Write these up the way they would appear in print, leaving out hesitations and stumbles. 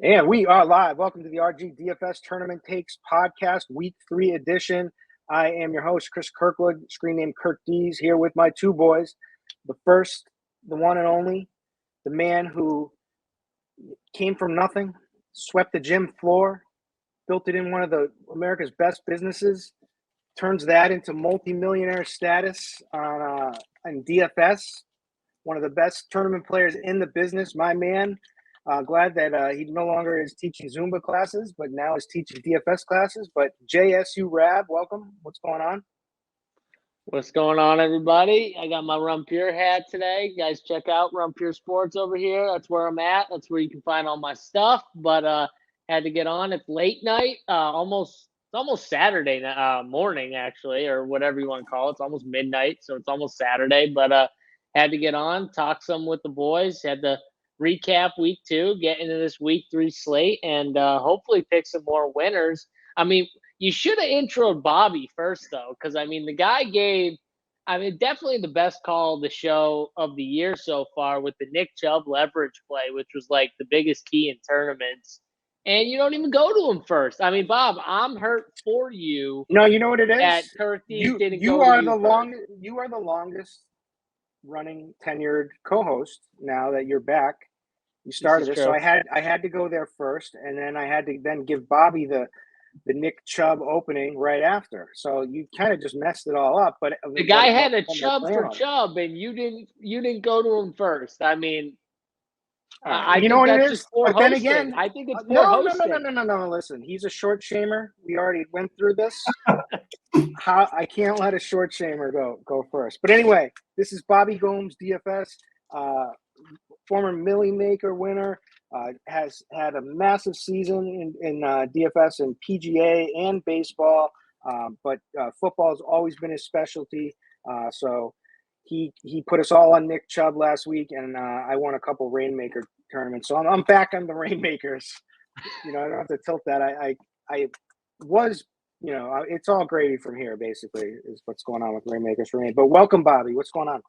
And we are live. Welcome to the RG DFS Tournament Takes Podcast, Week 3 edition. I am your host, Chris Kirkwood, screen name Kirk D's, here with my two boys. The first, the one and only, the man who came from nothing, swept the gym floor, built it in one of America's best businesses, turns that into multi-millionaire status on DFS, one of the best tournament players in the business, my man. Glad that he no longer is teaching Zumba classes, but now is teaching DFS classes. But JSU Rab, welcome. What's going on? What's going on, everybody? I got my Run Pure hat today. You guys, check out Run Pure Sports over here. That's where I'm at. That's where you can find all my stuff. But had to get on. It's late night, almost Saturday morning, actually, or whatever you want to call it. It's almost midnight, so it's almost Saturday. But had to get on, talk some with the boys. Had to recap week 2, get into this week 3 slate, and hopefully pick some more winners. I mean, you should have introed Bobby first, though, because, I mean, the guy gave, definitely the best call of the show of the year so far with the Nick Chubb leverage play, which was like the biggest key in tournaments. And you don't even go to him first. I mean, Bob, I'm hurt for you. No, you know what it is? You are the longest running tenured co-host now that you're back. You started this, so I had to go there first, and then I had to then give Bobby the Nick Chubb opening right after. So you kind of just messed it all up. But the guy had a Chubb for Chubb, and you didn't go to him first. I mean, you know what it is. But then again, I think it's poor hosting. No. Listen, he's a short shamer. We already went through this. I can't let a short shamer go first. But anyway, this is Bobby Gomes, DFS. Former Millie Maker winner, has had a massive season in DFS and PGA and baseball, but football has always been his specialty. So he put us all on Nick Chubb last week, and I won a couple Rainmaker tournaments. So I'm back on the Rainmakers. I don't have to tilt that. I was, it's all gravy from here, basically, is what's going on with Rainmakers for me. But welcome, Bobby. What's going on?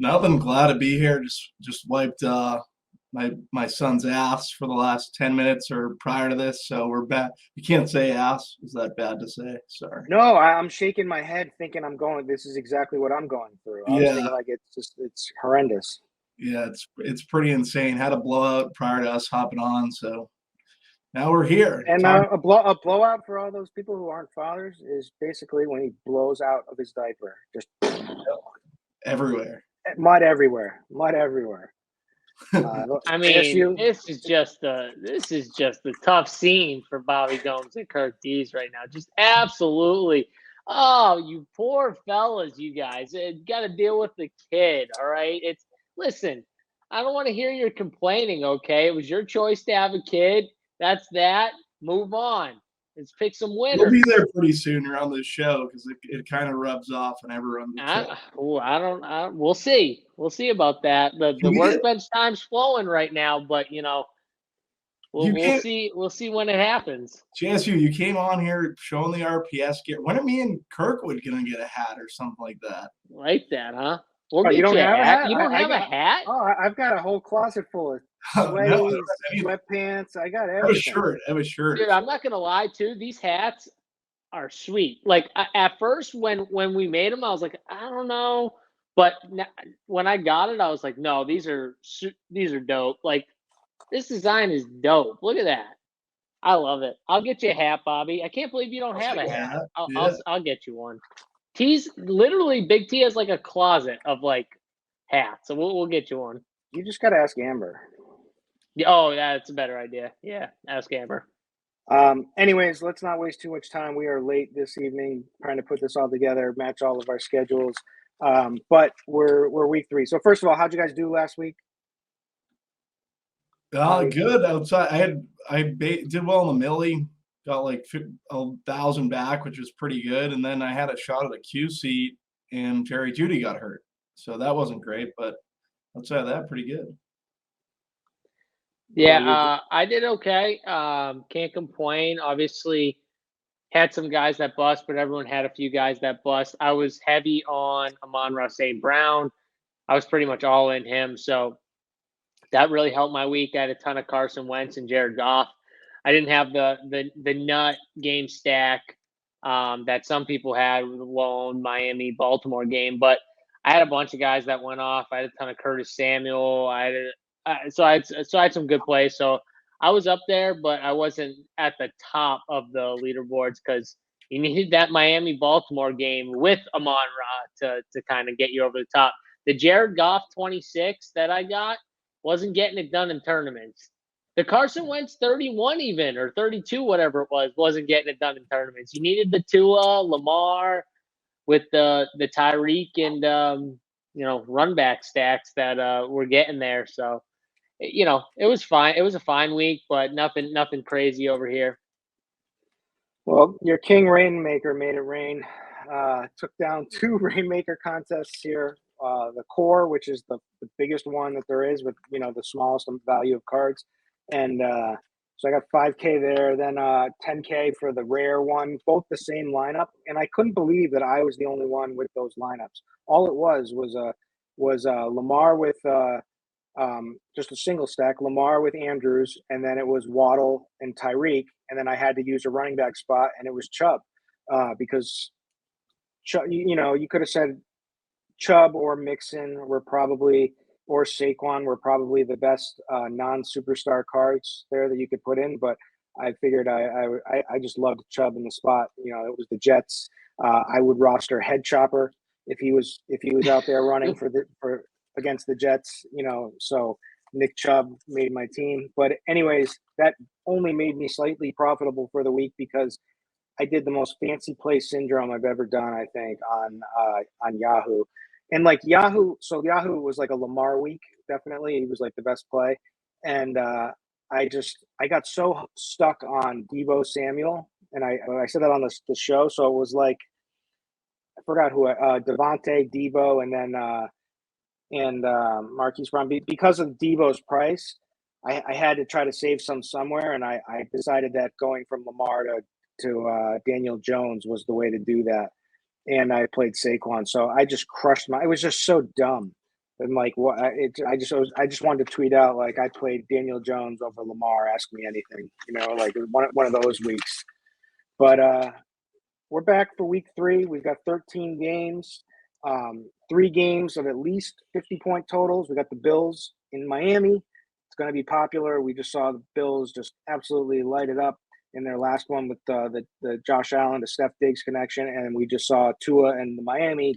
Nothing. Glad to be here. Just wiped my son's ass for the last 10 minutes or prior to this, so we're back. You can't say ass. Is that bad to say? Sorry. No, I'm shaking my head thinking this is exactly what I'm going through. I was thinking like it's horrendous. Yeah, it's pretty insane. Had a blowout prior to us hopping on, so now we're here. And a blowout for all those people who aren't fathers is basically when he blows out of his diaper. Just everywhere. Mud everywhere. I mean, this is just a tough scene for Bobby Gomes and Kirk D's right now. Just absolutely. Oh, you poor fellas, you guys. You got to deal with the kid, all right? Listen, I don't want to hear you complaining, okay? It was your choice to have a kid. That's that. Move on. Let's pick some winners. We'll be there pretty soon around this show because it kind of rubs off on everyone. We'll see. We'll see about that. The workbench time's flowing right now, but we'll see. We'll see when it happens. JSU, you came on here showing the RPS gear. When are me and Kirkwood gonna get a hat or something like that? Like that, huh? You don't have a hat? You don't have a hat? Oh, I've got a whole closet full of sweaties, sweatpants. I got everything. I have a shirt. Dude, I'm not gonna lie too. These hats are sweet. Like at first, when we made them, I was like, I don't know. But when I got it, I was like, no, these are dope. Like this design is dope. Look at that. I love it. I'll get you a hat, Bobby. I can't believe you don't have a hat. I'll get you one. Big T has like a closet of like hats, so we'll get you one. You just got to ask Amber. Oh, yeah, that's a better idea. Yeah, ask Amber. Anyways, let's not waste too much time. We are late this evening trying to put this all together, match all of our schedules. But we're week 3. So first of all, how'd you guys do last week? Good. Outside, I did well in the Millie. Got like 1,000 back, which was pretty good. And then I had a shot at a Q seat, and Jerry Judy got hurt. So that wasn't great, but outside of that, pretty good. Yeah, I did okay. Can't complain. Obviously, had some guys that bust, but everyone had a few guys that bust. I was heavy on Amon-Ra St. Brown. I was pretty much all in him. So that really helped my week. I had a ton of Carson Wentz and Jared Goff. I didn't have the nut game stack that some people had with the lone Miami Baltimore game, but I had a bunch of guys that went off. I had a ton of Curtis Samuel. So I had some good plays. So I was up there, but I wasn't at the top of the leaderboards because you needed that Miami Baltimore game with Amon-Ra to kind of get you over the top. The Jared Goff 26 that I got wasn't getting it done in tournaments. The Carson Wentz 31 even, or 32, whatever it was, wasn't getting it done in tournaments. You needed the Tua, Lamar, with the Tyreek and run back stacks that were getting there. So, it was fine. It was a fine week, but nothing crazy over here. Well, your King Rainmaker made it rain. Took down 2 Rainmaker contests here. The core, which is the biggest one that there is with, the smallest value of cards. And so I got 5K there, then 10K for the rare one, both the same lineup. And I couldn't believe that I was the only one with those lineups. All it was Lamar with just a single stack, Lamar with Andrews, and then it was Waddle and Tyreek. And then I had to use a running back spot, and it was Chubb because, you could have said Chubb or Mixon or Saquon were probably the best non-superstar cards there that you could put in. But I figured I just loved Chubb in the spot. It was the Jets. I would roster Head Chopper if he was out there running for against the Jets. So Nick Chubb made my team. But anyways, that only made me slightly profitable for the week because I did the most fancy play syndrome I've ever done, I think, on Yahoo. And like Yahoo was like a Lamar week, definitely. He was like the best play. And I got so stuck on Deebo Samuel. And I said that on the show. So it was like, I forgot who, Devontae, Deebo, and then Marquise Brown. Because of Deebo's price, I had to try to save somewhere. And I decided that going from Lamar to Daniel Jones was the way to do that. And I played Saquon, so I just crushed it was just so dumb. And like, what? I just wanted to tweet out like I played Daniel Jones over Lamar. Ask me anything, like one of those weeks. But we're back for week 3. We've got 13 games, 3 games of at least 50-point totals. We got the Bills in Miami. It's going to be popular. We just saw the Bills just absolutely light it up in their last one with the Josh Allen to Steph Diggs connection, and we just saw Tua and the Miami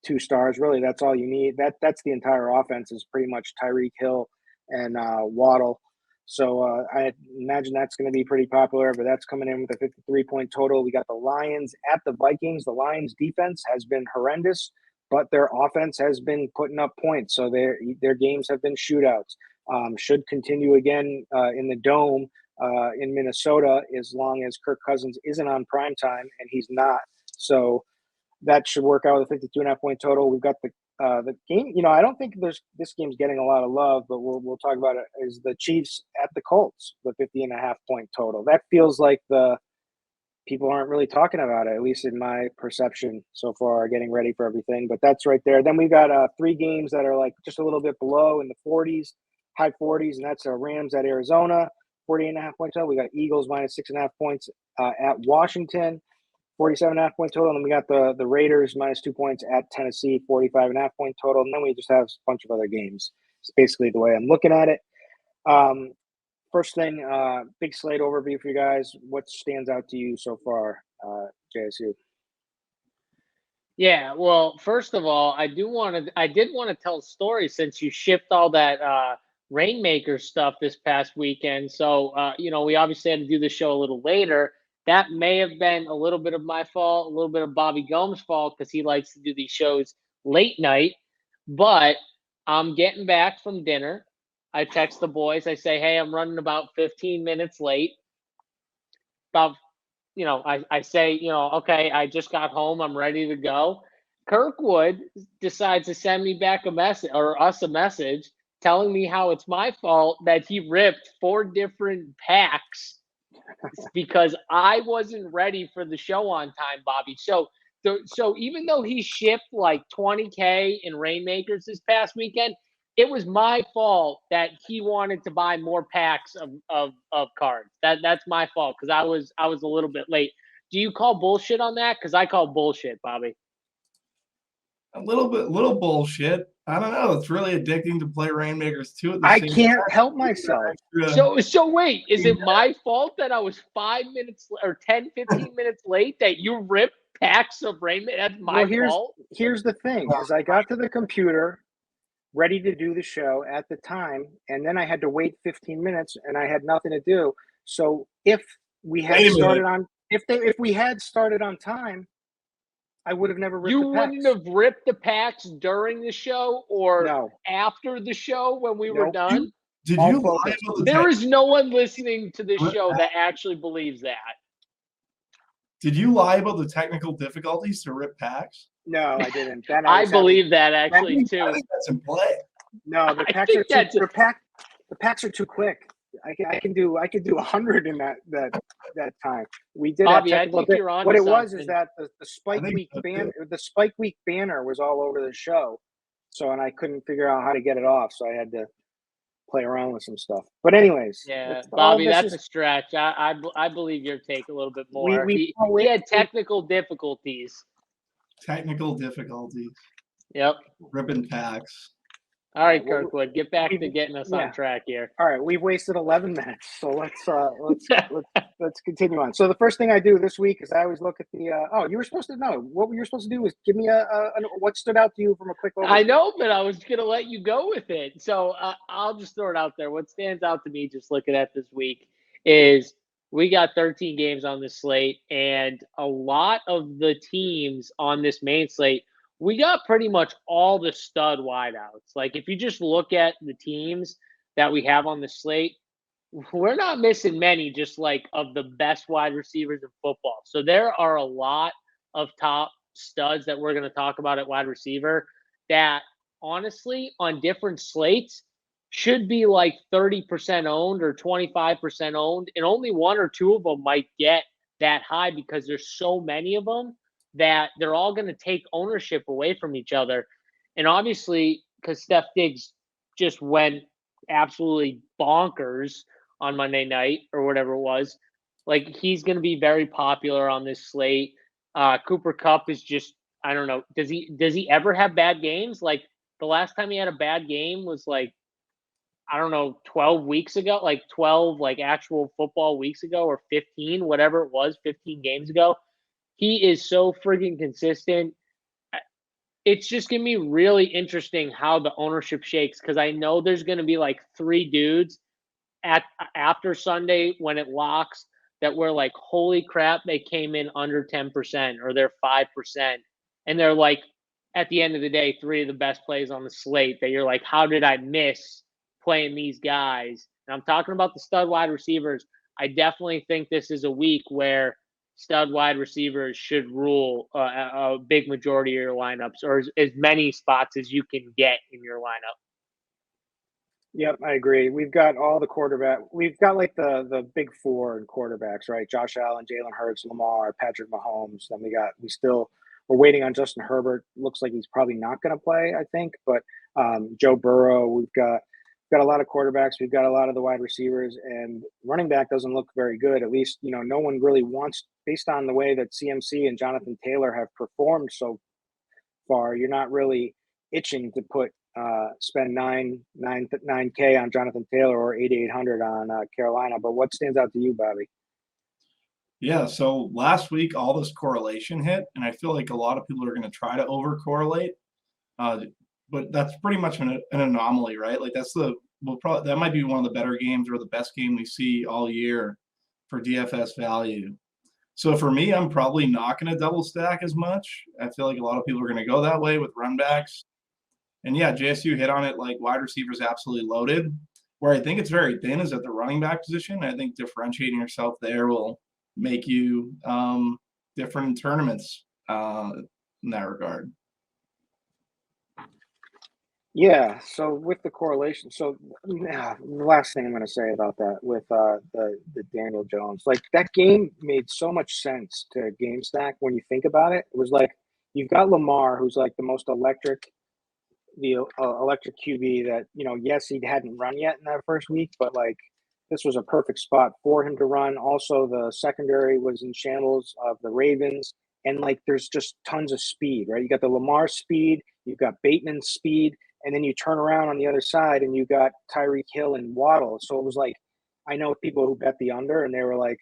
2 stars. Really, that's all you need. That's the entire offense is pretty much Tyreek Hill and Waddle. So I imagine that's going to be pretty popular, but that's coming in with a 53-point total. We got the Lions at the Vikings. The Lions defense has been horrendous, but their offense has been putting up points. So their games have been shootouts. Should continue again in the Dome. In Minnesota, as long as Kirk Cousins isn't on prime time, and he's not. So that should work out with a 52.5-point total. We've got the game. I don't think this game's getting a lot of love, but we'll talk about it. Is the Chiefs at the Colts, the 50.5-point total? That feels like the people aren't really talking about it, at least in my perception so far, getting ready for everything. But that's right there. Then we've got 3 games that are like just a little bit below in the 40s, high 40s, and that's Rams at Arizona. 48.5-point total. We got Eagles minus 6.5 points at Washington, 47.5-point total. And then we got the Raiders minus 2 points at Tennessee, 45.5-point total. And then we just have a bunch of other games. It's basically the way I'm looking at it. First thing, big slate overview for you guys. What stands out to you so far, JSU? Yeah, well, first of all, I did want to tell a story since you shipped all that Rainmaker stuff this past weekend. So, we obviously had to do the show a little later. That may have been a little bit of my fault, a little bit of Bobby Gomes' fault because he likes to do these shows late night. But I'm getting back from dinner. I text the boys. I say, hey, I'm running about 15 minutes late. I say, okay, I just got home. I'm ready to go. Kirkwood decides to send me back a message or us a message telling me how it's my fault that he ripped 4 different packs because I wasn't ready for the show on time, Bobby. So even though he shipped like 20K in Rainmakers this past weekend, it was my fault that he wanted to buy more packs of cards. That's my fault because I was a little bit late. Do you call bullshit on that? Because I call bullshit, Bobby. A little bullshit. I don't know. It's really addicting to play Rainmakers too. At the I same can't time. help myself. So wait, is it my fault that I was 5 minutes or 10, 15 minutes late that you ripped packs of Rainmakers? That's my fault. Here's the thing: is I got to the computer, ready to do the show at the time, and then I had to wait 15 minutes, and I had nothing to do. So if we had started on, if we had started on time, I would have never ripped You the packs. wouldn't have ripped the packs during the show or No. after the show when we were Nope. done? Did All you lie focus. about the There is no one listening to this show that actually believes that. Did you lie about the technical difficulties to rip packs? No, I didn't. That I believe that actually too. I think that's in play. No, the packs are too, the packs are too quick. I can do 100 in that time. We did Bobby, have I technical think you're on what to it was something. is that the Spike Week banner was all over the show. So and I couldn't figure out how to get it off, so I had to play around with some stuff. But anyways, Yeah, Bobby, that's a stretch. I believe your take a little bit more. He had technical difficulties. Technical difficulties. Yep. Ripping packs. All right, Kirkwood, get back to getting us on track here. All right, we've wasted 11 minutes, so let's continue on. So the first thing I do this week is I always look at the. You were supposed to know what you were supposed to do is give me what stood out to you from a quick overview. I know, but I was gonna let you go with it, so I'll just throw it out there. What stands out to me, just looking at this week, is we got 13 games on this slate, and a lot of the teams on this main slate. We got pretty much all the stud wideouts. Like, if you just look at the teams that we have on the slate, we're not missing many, just like of the best wide receivers in football. So there are a lot of top studs that we're going to talk about at wide receiver that, honestly, on different slates, should be like 30% owned or 25% owned. And only one or two of them might get that high because there's so many of them that they're all going to take ownership away from each other. And obviously, because Steph Diggs just went absolutely bonkers on Monday night or whatever it was, like, he's going to be very popular on this slate. Cooper Kupp is just, I don't know. Does he ever have bad games? Like, the last time he had a bad game was like, I don't know, 12 weeks ago, like 12 like actual football weeks ago, or 15, whatever it was, 15 games ago. He is so freaking consistent. It's just going to be really interesting how the ownership shakes, because I know there's going to be like three dudes after Sunday when it locks that we're like, holy crap, they came in under 10% or they're 5%. And they're like, at the end of the day, three of the best plays on the slate that you're like, how did I miss playing these guys? And I'm talking about the stud wide receivers. I definitely think this is a week where stud wide receivers should rule a big majority of your lineups, or as many spots as you can get in your lineup. Yep, I agree. We've got all the quarterback. We've got like the big four in quarterbacks, right? Josh Allen, Jalen Hurts, Lamar, Patrick Mahomes. Then we're waiting on Justin Herbert. Looks like he's probably not going to play, I think. But Joe Burrow. We've got a lot of quarterbacks. We've got a lot of the wide receivers, and running back doesn't look very good. At least, no one really wants, based on the way that CMC and Jonathan Taylor have performed so far. You're not really itching to spend $9K on Jonathan Taylor or $8,800 on Carolina. But what stands out to you, Bobby? Yeah, so last week all this correlation hit, and I feel like a lot of people are going to try to over correlate. But that's pretty much an anomaly, right? Like that might be one of the better games or the best game we see all year for DFS value. So for me, I'm probably not going to double stack as much. I feel like a lot of people are going to go that way with run backs. And yeah, JSU hit on it, like wide receivers absolutely loaded. Where I think it's very thin is at the running back position. I think differentiating yourself there will make you different in tournaments in that regard. Yeah, so with the correlation, the last thing I'm going to say about that with the Daniel Jones, like that game made so much sense to game stack when you think about it. It was like you've got Lamar, who's like the most electric the electric QB that, yes, he hadn't run yet in that first week, but like this was a perfect spot for him to run. Also, the secondary was in shambles of the Ravens, and like there's just tons of speed, right? You got the Lamar speed, you've got Bateman's speed, and then you turn around on the other side and you got Tyreek Hill and Waddle. So it was like, I know people who bet the under and they were like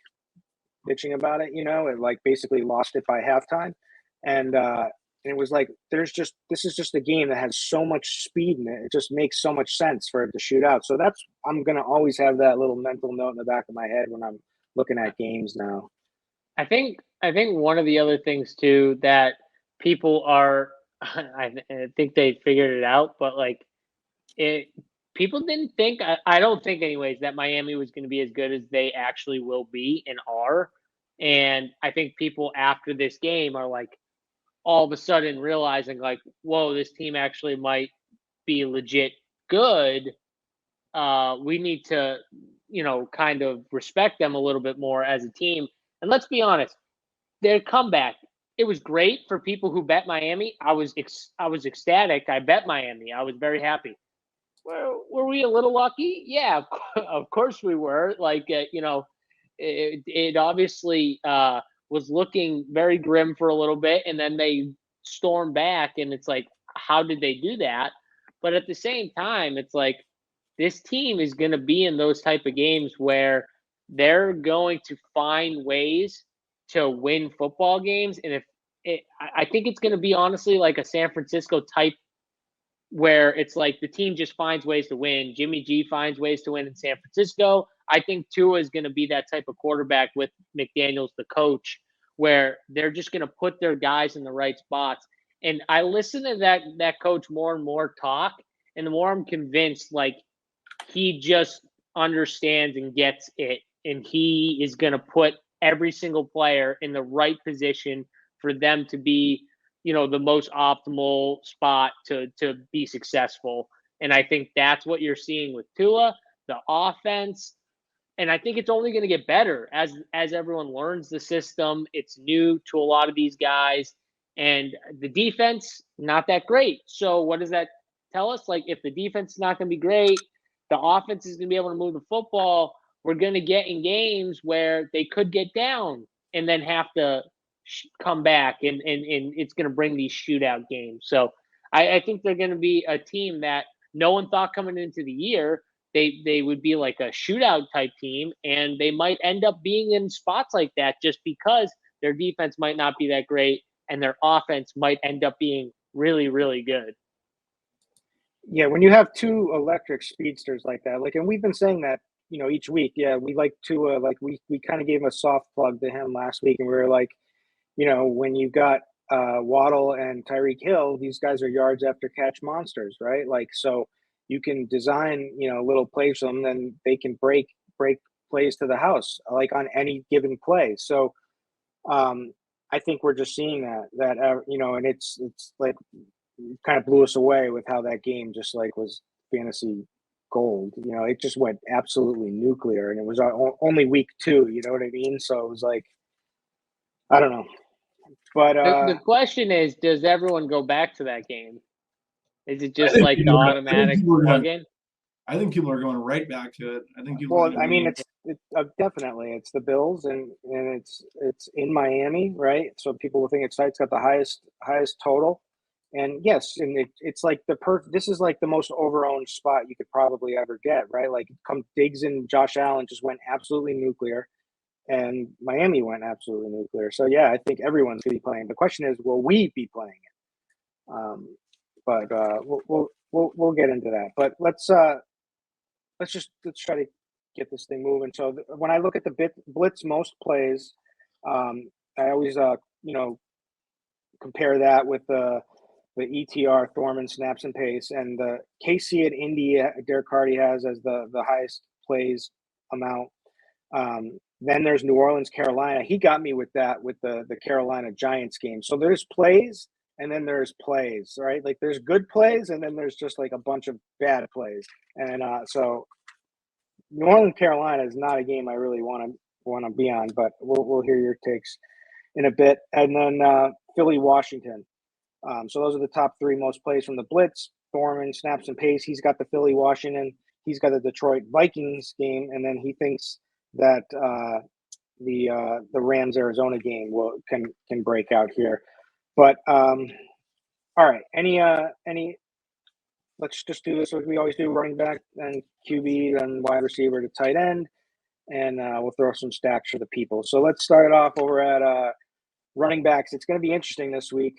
bitching about it, it like basically lost it by halftime. And it was like, this is just a game that has so much speed in it. It just makes so much sense for it to shoot out. So I'm going to always have that little mental note in the back of my head when I'm looking at games now. I think one of the other things too that people are, I think they figured it out, but like people didn't think, I don't think anyways, that Miami was going to be as good as they actually will be and are. And I think people after this game are like all of a sudden realizing like, whoa, this team actually might be legit good. We need to, kind of respect them a little bit more as a team. And let's be honest, their comeback, it was great for people who bet Miami. I was ecstatic. I bet Miami. I was very happy. Were we a little lucky? Yeah, of course we were. Like, it obviously was looking very grim for a little bit, and then they stormed back, and it's like, how did they do that? But at the same time, it's like this team is going to be in those type of games where they're going to find ways to win football games. And I think it's going to be honestly like a San Francisco type where it's like the team just finds ways to win. Jimmy G finds ways to win in San Francisco. I think Tua is going to be that type of quarterback with McDaniels, the coach, where they're just going to put their guys in the right spots. And I listen to that coach more and more talk, and the more I'm convinced, like, he just understands and gets it, and he is going to put every single player in the right position for them to be, the most optimal spot to be successful. And I think that's what you're seeing with Tua, the offense. And I think it's only going to get better as everyone learns the system. It's new to a lot of these guys, and the defense, not that great. So what does that tell us? Like, if the defense is not going to be great, the offense is going to be able to move the football. We're going to get in games where they could get down and then have to come back, and it's going to bring these shootout games. So I think they're going to be a team that no one thought coming into the year they would be like a shootout type team, and they might end up being in spots like that just because their defense might not be that great and their offense might end up being really, really good. Yeah, when you have two electric speedsters like that, like, and we've been saying that, each week. Yeah, we like Tua, like we kind of gave a soft plug to him last week, and we were like, when you got Waddle and Tyreek Hill, these guys are yards after catch monsters, right? Like, so you can design, little plays for them, then they can break plays to the house, like on any given play. So I think we're just seeing that, and it's like kind of blew us away with how that game just like was fantasy gold. It just went absolutely nuclear, and it was only week 2. You know what I mean? So it was like, I don't know. But the question is, does everyone go back to that game? Is it just like the automatic plug-in? I think people are going right back to it. I think people. Well, I mean, it's definitely it's the Bills, and it's in Miami, right? So people will think it's got the highest total, and yes, and it's like this is like the most over-owned spot you could probably ever get, right? Like, Diggs and Josh Allen just went absolutely nuclear, and Miami went absolutely nuclear. So yeah, I think everyone's going to be playing. The question is, will we be playing it? But we'll get into that. But let's try to get this thing moving. So when I look at the blitz most plays, I always compare that with the ETR Thorman snaps and pace, and the KC at Indy Derek Hardy has as the highest plays amount. Then there's New Orleans Carolina. He got me with that with the Carolina Giants game. So there's plays, and then there's plays, right? Like, there's good plays, and then there's just like a bunch of bad plays. And so New Orleans Carolina is not a game I really want to be on, but we'll hear your takes in a bit. And then Philly Washington. So those are the top 3 most plays from the blitz. Thorman snaps and pace. He's got the Philly Washington. He's got the Detroit Vikings game, and then he thinks that the Rams Arizona game can break out here. But all right, any let's just do this like we always do: running back and QB, then wide receiver to tight end, and we'll throw some stacks for the people. So let's start off over at running backs. It's going to be interesting this week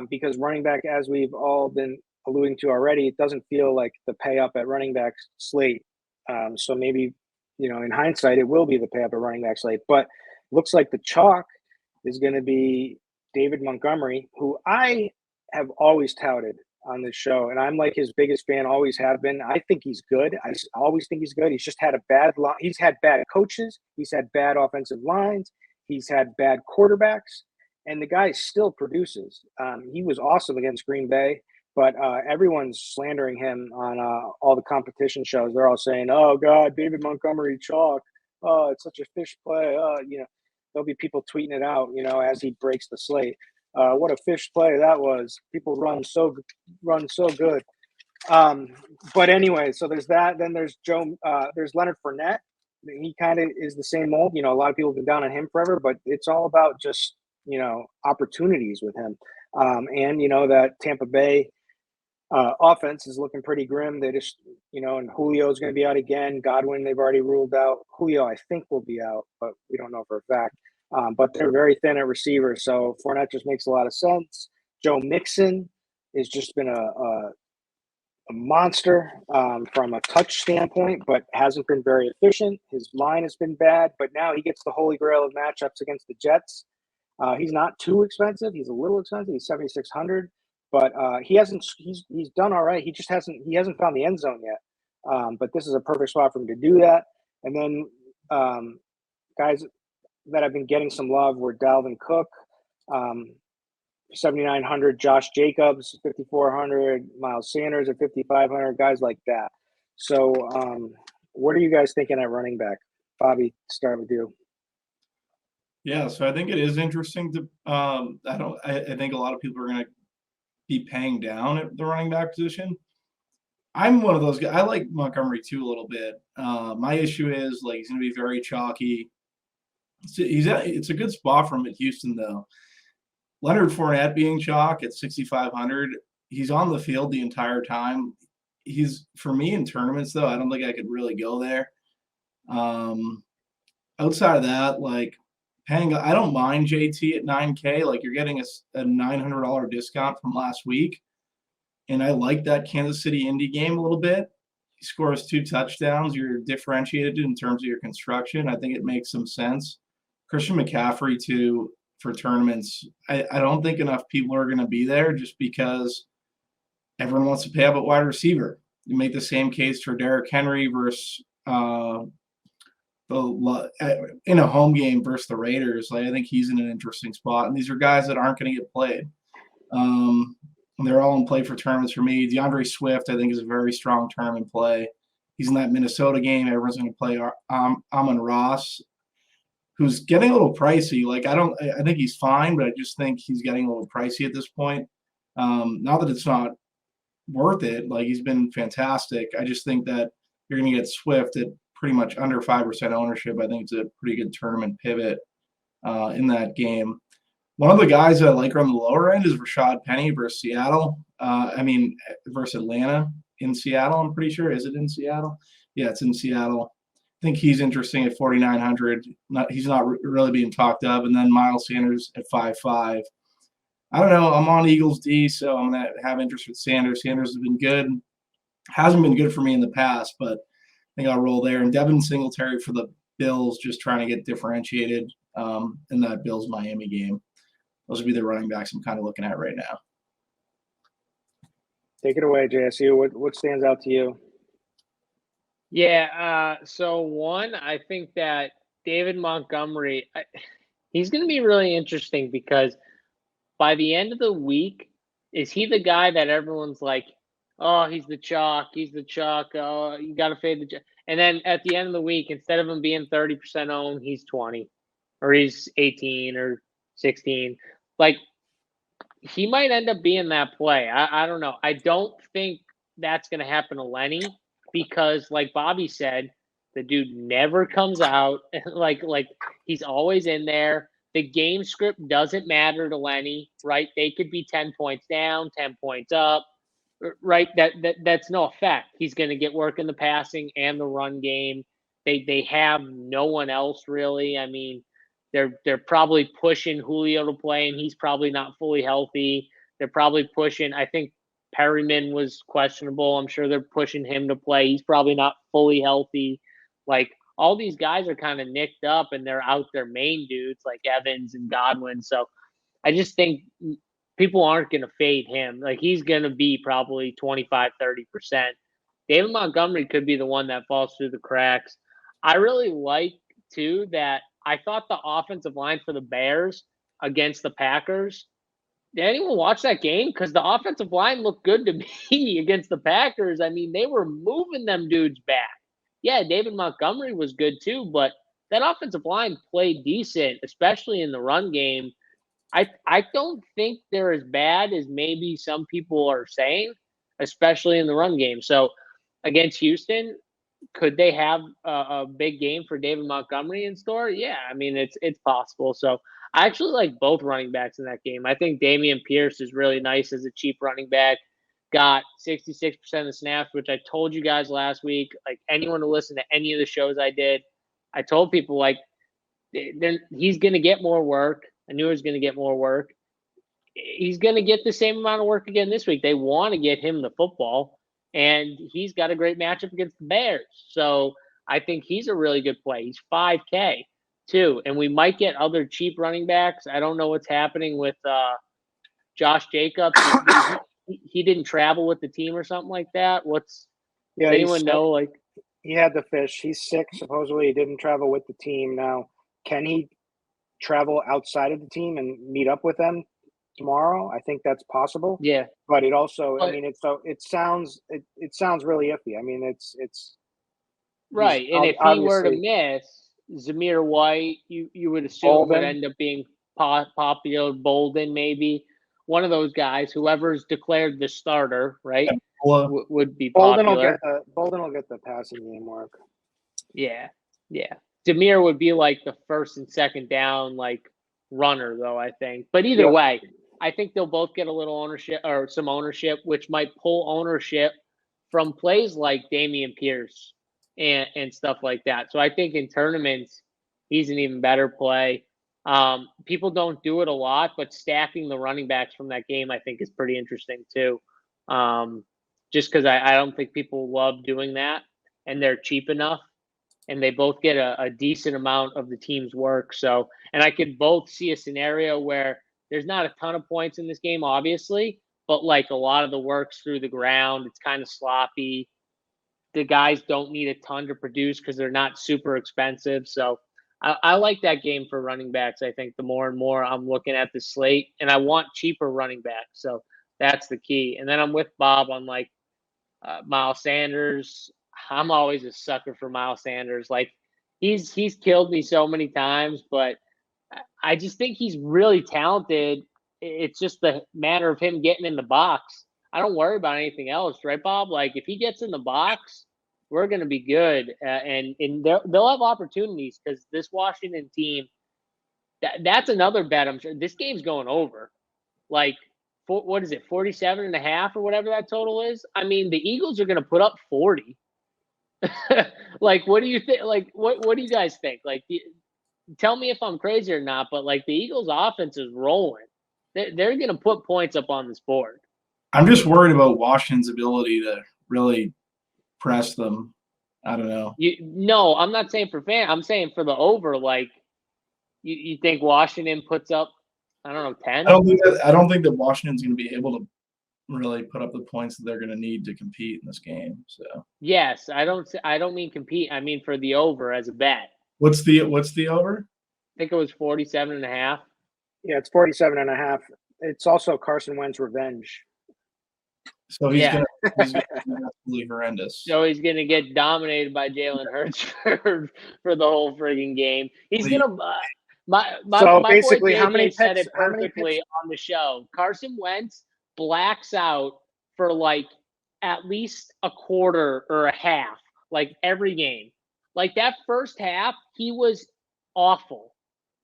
because running back, as we've all been alluding to already, it doesn't feel like the pay up at running back slate. So maybe, in hindsight, it will be the pay up at running back slate. But looks like the chalk is going to be David Montgomery, who I have always touted on this show. And I'm like his biggest fan, always have been. I think he's good. I always think he's good. He's just had he's had bad coaches. He's had bad offensive lines. He's had bad quarterbacks, and the guy still produces. He was awesome against Green Bay, but everyone's slandering him on all the competition shows. They're all saying, "Oh God, David Montgomery chalk. Oh, it's such a fish play." There'll be people tweeting it out, as he breaks the slate. What a fish play that was! People run so good. But anyway, so there's that. Then there's there's Leonard Fournette. He kind of is the same mold. A lot of people have been down on him forever, but it's all about just, opportunities with him. And, that Tampa Bay offense is looking pretty grim. They just, and Julio's going to be out again. Godwin, they've already ruled out. Julio, I think, will be out, but we don't know for a fact. But they're very thin at receiver, so Fournette just makes a lot of sense. Joe Mixon has just been a monster from a touch standpoint, but hasn't been very efficient. His line has been bad, but now he gets the holy grail of matchups against the Jets. He's not too expensive. He's a little expensive. He's 7,600, but he's done all right. He hasn't found the end zone yet. But this is a perfect spot for him to do that. And then guys that have been getting some love were Dalvin Cook, 7,900, Josh Jacobs, 5,400, Miles Sanders at 5,500, guys like that. So what are you guys thinking at running back? Bobby, start with you. Yeah, so I think it is interesting to I think a lot of people are going to be paying down at the running back position. I'm one of those guys. I like Montgomery too a little bit. My issue is he's going to be very chalky. It's a good spot for him at Houston though. Leonard Fournette being chalk at 6,500, he's on the field the entire time. For me in tournaments though, I don't think I could really go there. Outside of that, I don't mind JT at 9K. You're getting a $900 discount from last week, and I like that Kansas City Indy game a little bit. He scores 2 touchdowns. You're differentiated in terms of your construction. I think it makes some sense. Christian McCaffrey too. For tournaments, I don't think enough people are going to be there just because everyone wants to pay up at wide receiver. You make the same case for Derrick Henry versus in a home game versus the Raiders. I think he's in an interesting spot, and these are guys that aren't going to get played. They're all in play for tournaments for me. DeAndre Swift, I think, is a very strong tournament play. He's in that Minnesota game. Everyone's going to play Amon-Ross, who's getting a little pricey. I think he's fine, but I just think he's getting a little pricey at this point. Not that it's not worth it. He's been fantastic. I just think that you're going to get Swift at pretty much under 5% ownership. I think it's a pretty good tournament pivot in that game. One of the guys that I like on the lower end is Rashad Penny versus Seattle. Versus Atlanta in Seattle, I'm pretty sure. Is it in Seattle? Yeah, it's in Seattle. I think he's interesting at 4,900. He's not really being talked up. And then Miles Sanders at 5,500. I don't know. I'm on Eagles D, so I'm going to have interest with Sanders. Sanders has been good. Hasn't been good for me in the past, but I think I'll roll there. And Devin Singletary for the Bills, just trying to get differentiated in that Bills-Miami game. Those would be the running backs I'm kind of looking at right now. Take it away, JSU. What stands out to you? Yeah, so one, I think that David Montgomery, he's going to be really interesting because by the end of the week, is he the guy that everyone's like, oh, he's the chalk, oh, you got to fade the chalk. And then at the end of the week, instead of him being 30% owned, he's 20 or he's 18 or 16. he might end up being that play. I don't know. I don't think that's going to happen to Lenny because, like Bobby said, the dude never comes out. like he's always in there. The game script doesn't matter to Lenny, right? They could be 10 points down, 10 points up, right? That's no effect. He's going to get work in the passing and the run game. They have no one else really. I mean, they're probably pushing Julio to play, and he's probably not fully healthy. They're probably pushing. I think Perryman was questionable. I'm sure they're pushing him to play. He's probably not fully healthy. Like all these guys are kind of nicked up, and they're out their main dudes like Evans and Godwin. So I just think people aren't going to fade him. Like he's going to be probably 25, 30%. David Montgomery could be the one that falls through the cracks. I really like too that I thought the offensive line for the Bears against the Packers. Did anyone watch that game? Because the offensive line looked good to me against the Packers. I mean, they were moving them dudes back. Yeah, David Montgomery was good too, but that offensive line played decent, especially in the run game. I don't think they're as bad as maybe some people are saying, especially in the run game. So against Houston, could they have a big game for David Montgomery in store? Yeah, I mean it's possible. So I actually like both running backs in that game. I think Dameon Pierce is really nice as a cheap running back. Got 66% of the snaps, which I told you guys last week. Like anyone who listened to any of the shows I did, I told people like he's going to get more work. I knew he was going to get more work. He's going to get the same amount of work again this week. They want to get him the football, and he's got a great matchup against the Bears. So I think he's a really good play. He's 5K too, and we might get other cheap running backs. I don't know what's happening with Josh Jacobs. He didn't travel with the team or something like that. Does anyone know? Like he had the fish. He's sick. Supposedly, he didn't travel with the team. Now, can he travel outside of the team and meet up with them tomorrow? I think that's possible. Yeah, but it also, I mean, it sounds really iffy. I mean, it's right. And if he were to miss Zamir White, you would assume would end up being popular. Bolden, maybe one of those guys, whoever's declared the starter, right, would be popular. Bolden will get the passing game work. Yeah. Demir would be like the first and second down like runner though, I think. But either way, I think they'll both get a little ownership or some ownership, which might pull ownership from plays like Dameon Pierce and stuff like that. So I think in tournaments, he's an even better play. People don't do it a lot, but stacking the running backs from that game, I think, is pretty interesting too. Just because I don't think people love doing that, and they're cheap enough, and they both get a decent amount of the team's work. So, and I could both see a scenario where there's not a ton of points in this game, obviously, but like a lot of the work's through the ground. It's kind of sloppy. The guys don't need a ton to produce because they're not super expensive. So I like that game for running backs. I think the more and more I'm looking at the slate, and I want cheaper running backs. So that's the key. And then I'm with Bob on like Miles Sanders. I'm always a sucker for Miles Sanders. Like he's killed me so many times, but I just think he's really talented. It's just the matter of him getting in the box. I don't worry about anything else, right, Bob? Like if he gets in the box, we're going to be good, and they'll have opportunities because this Washington team, that's another bet. I'm sure this game's going over. Like, what is it, 47.5 or whatever that total is? I mean, the Eagles are going to put up 40. Like, what do you think? Like, what do you guys think? Like, tell me if I'm crazy or not, but like the Eagles' offense is rolling. They're going to put points up on this board. I'm just worried about Washington's ability to really press them. I don't know. No, I'm not saying for fan. I'm saying for the over. Like, you think Washington puts up, I don't know, 10? I don't think that Washington's going to be able to really put up the points that they're going to need to compete in this game. So yes, I don't mean compete. I mean for the over as a bet. What's the over? I think it was 47.5. Yeah, it's 47.5. It's also Carson Wentz revenge. So he's going to be absolutely horrendous. So he's going to get dominated by Jalen Hurts for the whole friggin' game. He's going to My So boy basically, how many JJ said picks? it How many perfectly picks? on the show. Carson Wentz blacks out for like at least a quarter or a half, like every game. Like that first half, he was awful.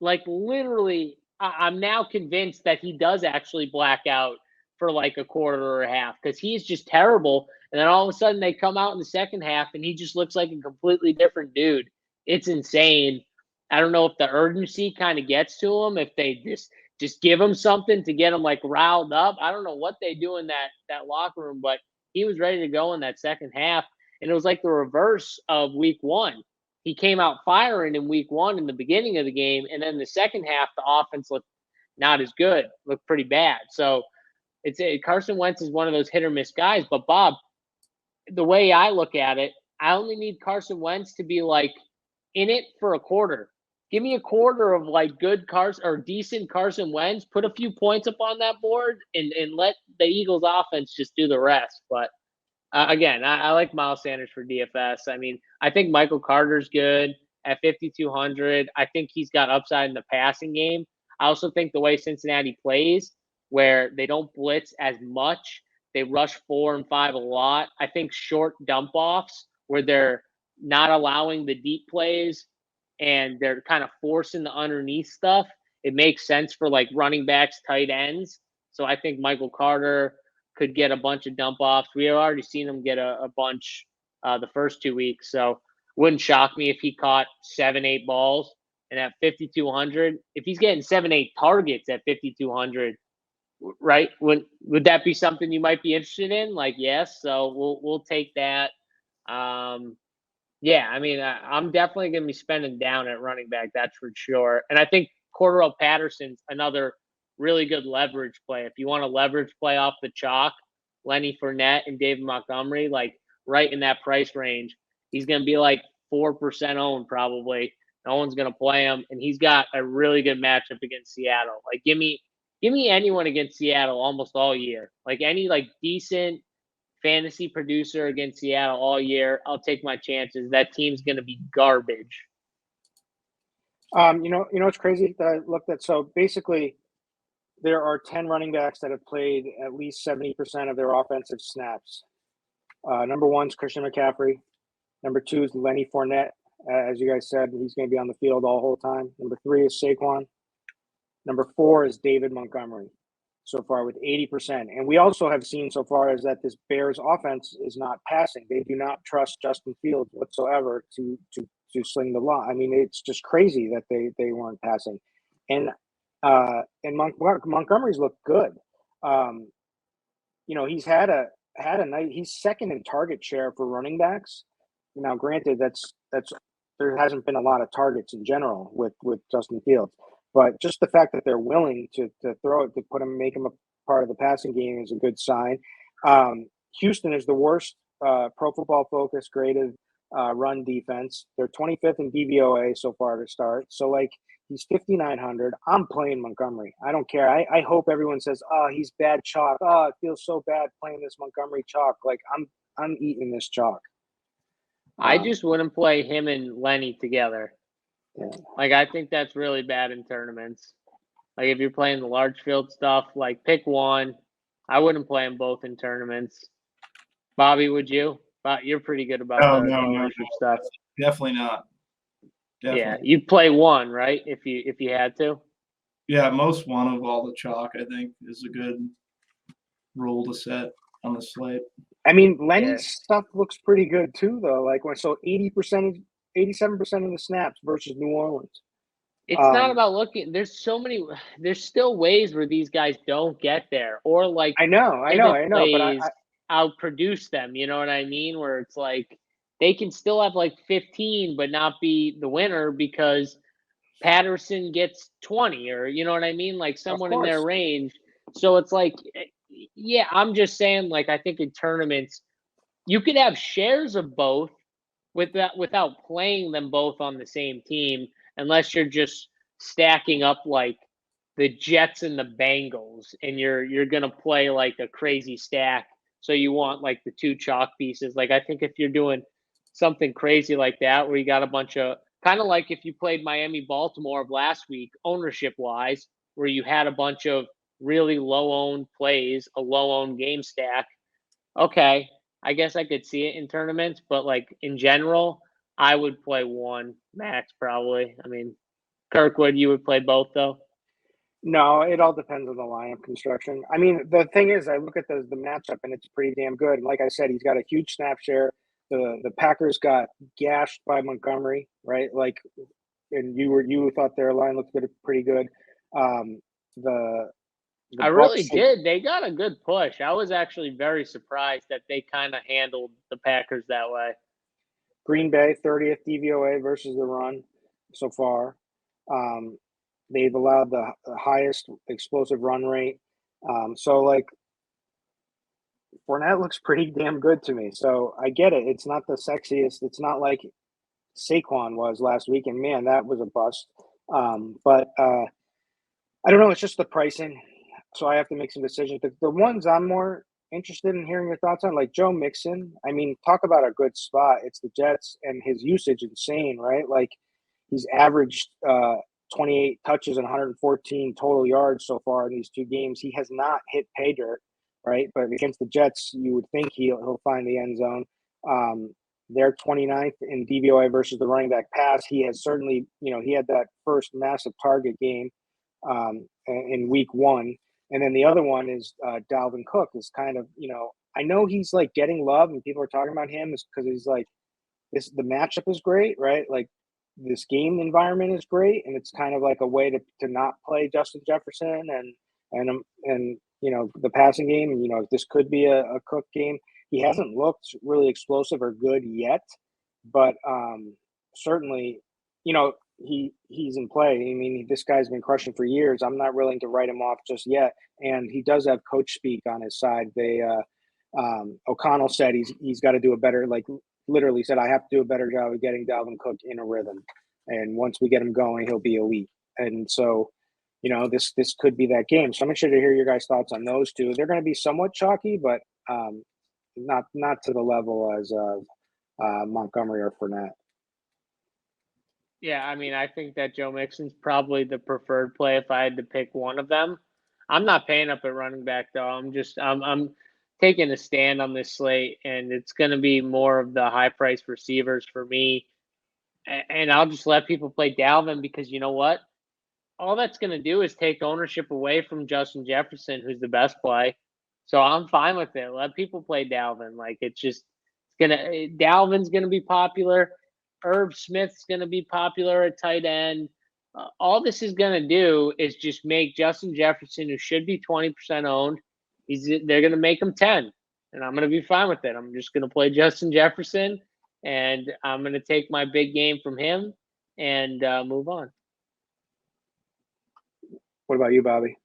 Like literally, I'm now convinced that he does actually black out for like a quarter or a half because he's just terrible. And then all of a sudden they come out in the second half and he just looks like a completely different dude. It's insane. I don't know if the urgency kind of gets to him, if they just give him something to get him like riled up. I don't know what they do in that locker room, but he was ready to go in that second half, and it was like the reverse of week one. He came out firing in week one in the beginning of the game, and then the second half the offense looked not as good, looked pretty bad. So Carson Wentz is one of those hit or miss guys. But Bob, the way I look at it, I only need Carson Wentz to be like in it for a quarter. Give me a quarter of like good Carson or decent Carson Wentz. Put a few points up on that board and let the Eagles offense just do the rest. But again, I like Miles Sanders for DFS. I mean, I think Michael Carter's good at 5,200. I think he's got upside in the passing game. I also think the way Cincinnati plays, where they don't blitz as much, they rush 4 and 5 a lot. I think short dump offs where they're not allowing the deep plays and they're kind of forcing the underneath stuff. It makes sense for like running backs, tight ends. So I think Michael Carter could get a bunch of dump offs. We have already seen him get a bunch the first 2 weeks. So wouldn't shock me if he caught 7-8 balls. And at 5,200, if he's getting 7-8 targets at 5,200, right? Would that be something you might be interested in? Like, yes. So we'll take that. Yeah, I mean, I'm definitely going to be spending down at running back. That's for sure. And I think Cordell Patterson's another really good leverage play. If you want to leverage play off the chalk, Lenny Fournette and David Montgomery, like right in that price range, he's going to be like 4% owned probably. No one's going to play him, and he's got a really good matchup against Seattle. Like, give me anyone against Seattle almost all year. Like any like decent fantasy producer against Seattle all year, I'll take my chances. That team's going to be garbage. It's crazy that I looked at. So basically, there are 10 running backs that have played at least 70% of their offensive snaps. Number 1 is Christian McCaffrey. Number 2 is Lenny Fournette. As you guys said, he's going to be on the field all the whole time. Number 3 is Saquon. Number 4 is David Montgomery so far with 80%. And we also have seen so far is that this Bears offense is not passing. They do not trust Justin Fields whatsoever to sling the ball. I mean, it's just crazy that they weren't passing. And Montgomery's looked good. He's had a night. He's second in target share for running backs. Now, granted, that's there hasn't been a lot of targets in general with Justin Fields, but just the fact that they're willing to throw it, to make him a part of the passing game is a good sign. Houston is the worst Pro Football Focus graded run defense. They're 25th in DVOA so far to start. So like he's 5,900. I'm playing Montgomery. I don't care. I hope everyone says, "Oh, he's bad chalk. Oh, it feels so bad playing this Montgomery chalk." Like I'm eating this chalk. I just wouldn't play him and Lenny together. Yeah. Like, I think that's really bad in tournaments. Like, if you're playing the large field stuff, like, pick one. I wouldn't play them both in tournaments. Bobby, would you? You're pretty good about the ownership stuff. Definitely not. Definitely. Yeah, you'd play one, right? If you had to. Yeah, most one of all the chalk, I think, is a good rule to set on the slate. I mean, Lenny's stuff looks pretty good too, though. Like 87% of the snaps versus New Orleans. It's not about looking. There's still ways where these guys don't get there, or like I know, but I outproduce them. You know what I mean? Where it's like they can still have like 15, but not be the winner because Patterson gets 20, or you know what I mean? Like someone in their range. So it's like, yeah, I'm just saying. Like I think in tournaments, you could have shares of both without playing them both on the same team. Unless you're just stacking up like the Jets and the Bengals, and you're gonna play like a crazy stack, so you want like the 2 chalk pieces. Like I think if you're doing something crazy like that, where you got a bunch of kind of like if you played Miami-Baltimore of last week, ownership-wise, where you had a bunch of really low-owned plays, a low-owned game stack. Okay, I guess I could see it in tournaments, but like in general, I would play one max probably. I mean, Kirkwood, you would play both though. No, it all depends on the lineup construction. I mean, the thing is, I look at the matchup and it's pretty damn good. And like I said, he's got a huge snap share. The Packers got gashed by Montgomery, right? Like, and you thought their line looked pretty good. The I really did. They got a good push. I was actually very surprised that they kind of handled the Packers that way. Green Bay 30th DVOA versus the run so far. They've allowed the highest explosive run rate. So, like, Fournette looks pretty damn good to me. So I get it. It's not the sexiest. It's not like Saquon was last week. And, man, that was a bust. But I don't know. It's just the pricing. So I have to make some decisions. The ones I'm more interested in hearing your thoughts on, like Joe Mixon. I mean, talk about a good spot. It's the Jets and his usage insane, right? Like, he's averaged 28 touches and 114 total yards so far in these two games. He has not hit pay dirt, right? But against the Jets, you would think he'll find the end zone. They're 29th in DVOA versus the running back pass. He has certainly, he had that first massive target game in week one. And then the other one is Dalvin Cook is kind of, I know he's like getting love and people are talking about him is because he's like, the matchup is great, right? Like, this game environment is great, and it's kind of like a way to not play Justin Jefferson and the passing game. And this could be a Cook game. He hasn't looked really explosive or good yet, but certainly, he's in play. I mean, this guy's been crushing for years. I'm not willing to write him off just yet, and he does have coach speak on his side. They O'Connell said he's got to do a better, like, literally said, I have to do a better job of getting Dalvin Cook in a rhythm. And once we get him going, he'll be elite. And so, this could be that game. So I'm interested to hear your guys' thoughts on those two. They're going to be somewhat chalky, but not to the level as Montgomery or Fournette. Yeah, I mean, I think that Joe Mixon's probably the preferred play if I had to pick one of them. I'm not paying up at running back though. I'm taking a stand on this slate, and it's going to be more of the high-priced receivers for me. And I'll just let people play Dalvin because you know what? All that's going to do is take ownership away from Justin Jefferson, who's the best play. So I'm fine with it. Let people play Dalvin. Like, Dalvin's going to be popular. Herb Smith's going to be popular at tight end. All this is going to do is just make Justin Jefferson, who should be 20% owned, they're going to make him 10, and I'm going to be fine with it. I'm just going to play Justin Jefferson, and I'm going to take my big game from him and move on. What about you, Bobby?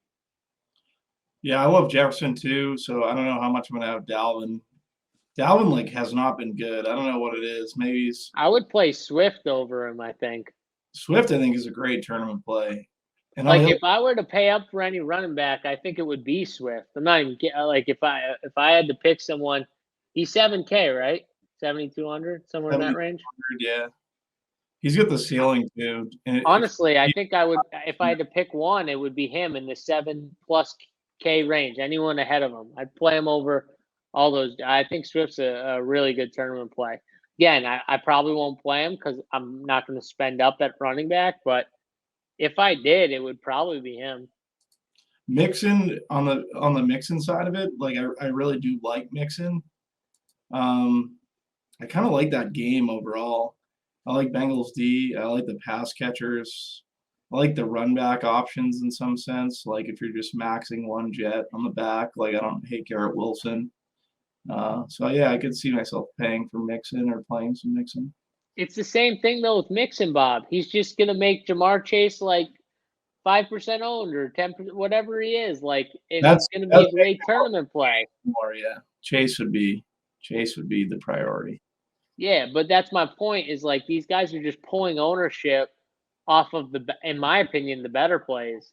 Yeah, I love Jefferson too, so I don't know how much I'm going to have Dalvin. Dalvin, like, has not been good. I don't know what it is. Maybe I would play Swift over him, I think. Swift, I think, is a great tournament play. And like, if I were to pay up for any running back, I think it would be Swift. I'm not even like if I had to pick someone, he's $7K, right? 7,200, somewhere in that range. Yeah, he's got the ceiling too. And honestly, I think I would, if I had to pick one, it would be him in the 7+K range. Anyone ahead of him, I'd play him over all those. I think Swift's a really good tournament play. Again, I probably won't play him because I'm not going to spend up at running back, but if I did, it would probably be him. Mixon on the Mixon side of it, like I really do like Mixon. I kind of like that game overall. I like Bengals D. I like the pass catchers. I like the run back options in some sense. Like if you're just maxing one jet on the back, like I don't hate Garrett Wilson. So yeah, I could see myself paying for Mixon or playing some Mixon. It's the same thing though with Mixon, Bob. He's just gonna make Jamar Chase like 5% owned or 10%, whatever he is. Like it's gonna be a great tournament play. More, yeah. Chase would be the priority. Yeah, but that's my point. Is like these guys are just pulling ownership off of in my opinion, the better plays.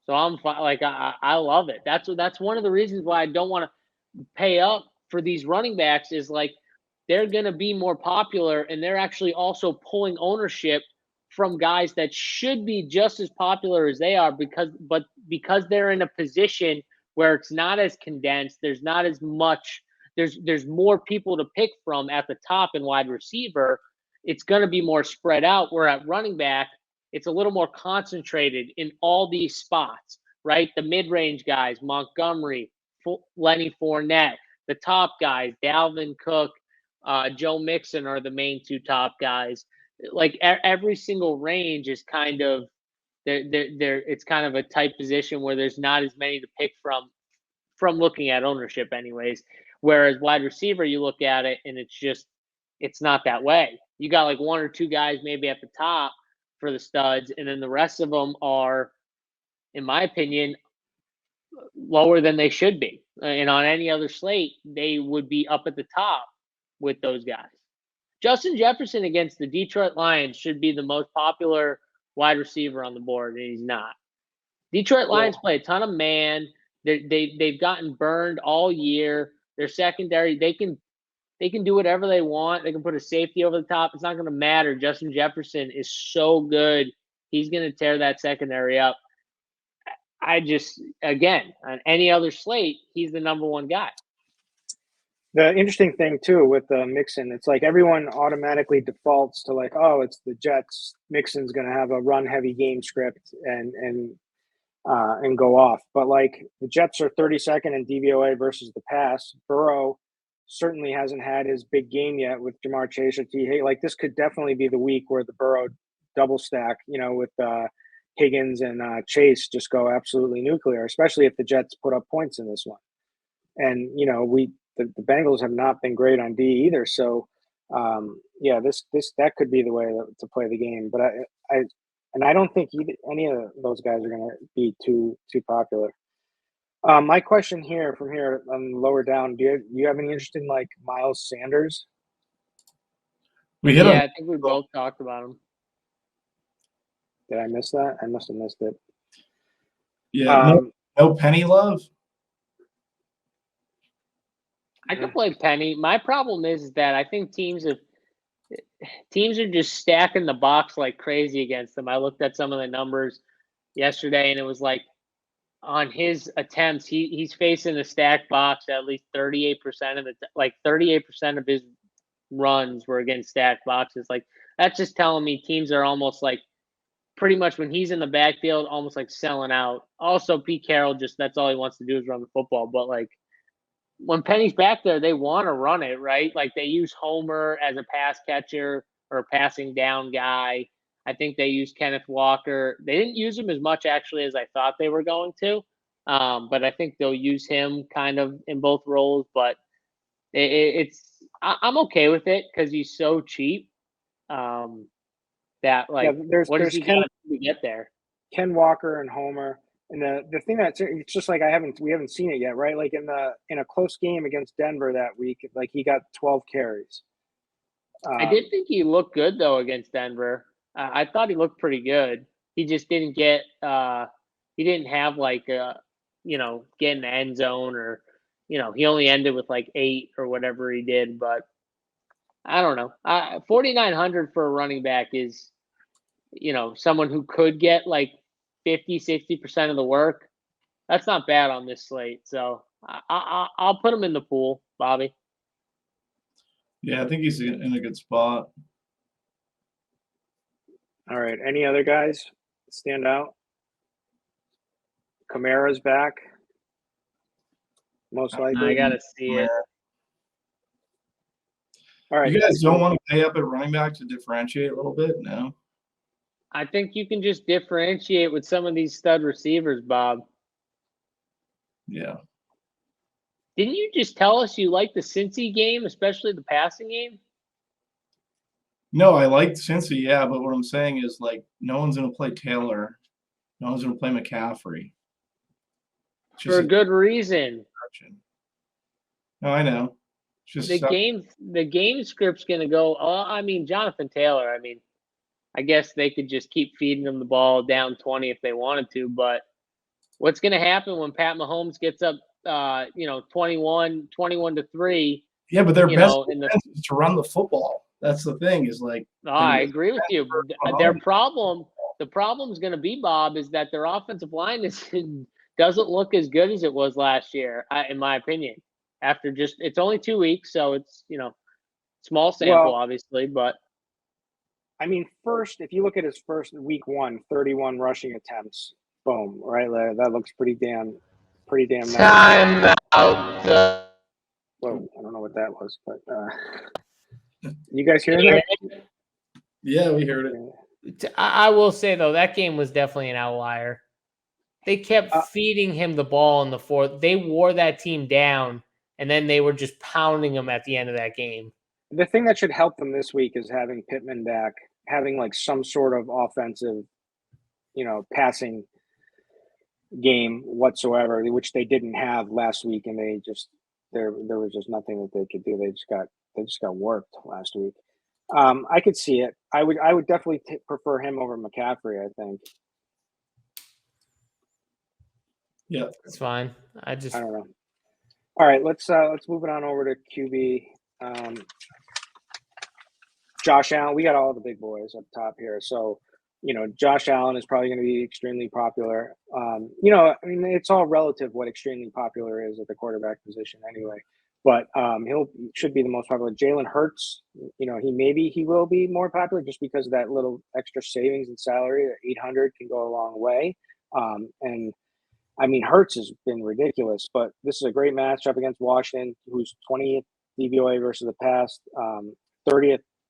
So I'm like I love it. That's one of the reasons why I don't want to pay up for these running backs. Is like they're going to be more popular, and they're actually also pulling ownership from guys that should be just as popular as they are because they're in a position where it's not as condensed, there's not as much, there's more people to pick from at the top and wide receiver. It's going to be more spread out, where at running back, it's a little more concentrated in all these spots, right? The mid-range guys, Montgomery, Lenny Fournette, the top guys, Dalvin Cook, Joe Mixon are the main two top guys. Like every single range is kind of it's kind of a tight position where there's not as many to pick from looking at ownership anyways. Whereas wide receiver, you look at it and it's not that way. You got like one or two guys maybe at the top for the studs, and then the rest of them are, in my opinion, lower than they should be. And on any other slate, they would be up at the top with those guys. Justin Jefferson against the Detroit Lions should be the most popular wide receiver on the board, and he's not. Detroit Lions play a ton of man. They've gotten burned all year. Their secondary, they can do whatever they want. They can put a safety over the top. It's not going to matter. Justin Jefferson is so good. He's going to tear that secondary up. Again, on any other slate, he's the number one guy. The interesting thing, too, with Mixon, it's like everyone automatically defaults to like, oh, it's the Jets. Mixon's going to have a run-heavy game script and go off. But, like, the Jets are 32nd in DVOA versus the pass. Burrow certainly hasn't had his big game yet with Jamar Chase or T. Higgins. Like, this could definitely be the week where the Burrow double stack, with Higgins and Chase just go absolutely nuclear, especially if the Jets put up points in this one. And, the Bengals have not been great on D either. So, that could be the way to play the game. But I don't think any of those guys are going to be too popular. My question from here lower down, do you have any interest in like Miles Sanders? I think we both talked about him. Did I miss that? I must have missed it. Yeah, no Penny love. I could play Penny. My problem is that I think teams are just stacking the box like crazy against them. I looked at some of the numbers yesterday, and it was like on his attempts, he's facing a stacked box at least 38% of 38% of his runs were against stacked boxes. Like, that's just telling me teams are almost like pretty much when he's in the backfield, almost like selling out. Also, Pete Carroll, that's all he wants to do is run the football. But like, when Penny's back there, they want to run it, right? Like, they use Homer as a pass catcher or a passing down guy. I think they used Kenneth Walker. They didn't use him as much, actually, as I thought they were going to. But I think they'll use him kind of in both roles. But I'm okay with it because he's so cheap that, like, what does he got to get there? Ken Walker and Homer. And the thing it's just like we haven't seen it yet, right? Like in a close game against Denver that week, like he got 12 carries. I did think he looked good though against Denver. I thought he looked pretty good. He just didn't get he didn't have like get in the end zone, or he only ended with like 8 or whatever he did. But I don't know. 4,900 for a running back is someone who could get like 50-60% of the work. That's not bad on this slate. So I'll put him in the pool, Bobby. Yeah, I think he's in a good spot. All right. Any other guys stand out? Kamara's back. Most likely. I gotta see it. All right. You guys don't want to pay up at running back to differentiate a little bit? No. I think you can just differentiate with some of these stud receivers, Bob. Yeah. Didn't you just tell us you like the Cincy game, especially the passing game? No, I liked Cincy, yeah, but what I'm saying is, like, no one's going to play Taylor. No one's going to play McCaffrey. For a good reason. No, I know. Just the game script's going to go. Jonathan Taylor. I guess they could just keep feeding him the ball down 20 if they wanted to. But what's going to happen when Pat Mahomes gets up, 21-3? Yeah, but their best is to run the football. That's the thing is like. No, I agree with you. The problem's going to be, Bob, is that their offensive line doesn't look as good as it was last year, in my opinion. After it's only 2 weeks, so it's small sample, obviously, but. I mean, first, if you look at his first week 1, 31 rushing attempts, boom, right? That looks pretty damn nice. Time out. Whoa, I don't know what that was, but you guys hearing that? Yeah, we heard it. I will say, though, that game was definitely an outlier. They kept feeding him the ball in the fourth. They wore that team down, and then they were just pounding them at the end of that game. The thing that should help them this week is having Pittman back, having like some sort of offensive, passing game whatsoever, which they didn't have last week, and there was just nothing that they could do. They just got worked last week. I could see it. I would definitely prefer him over McCaffrey, I think. Yeah, it's fine. I don't know. All right, let's move it on over to QB. Josh Allen, we got all the big boys up top here. So, Josh Allen is probably going to be extremely popular. I mean, it's all relative what extremely popular is at the quarterback position anyway. But should be the most popular. Jalen Hurts, he will be more popular just because of that little extra savings in salary. $800 can go a long way. And I mean, Hurts has been ridiculous, but this is a great matchup against Washington, who's 20th DVOA versus the pass,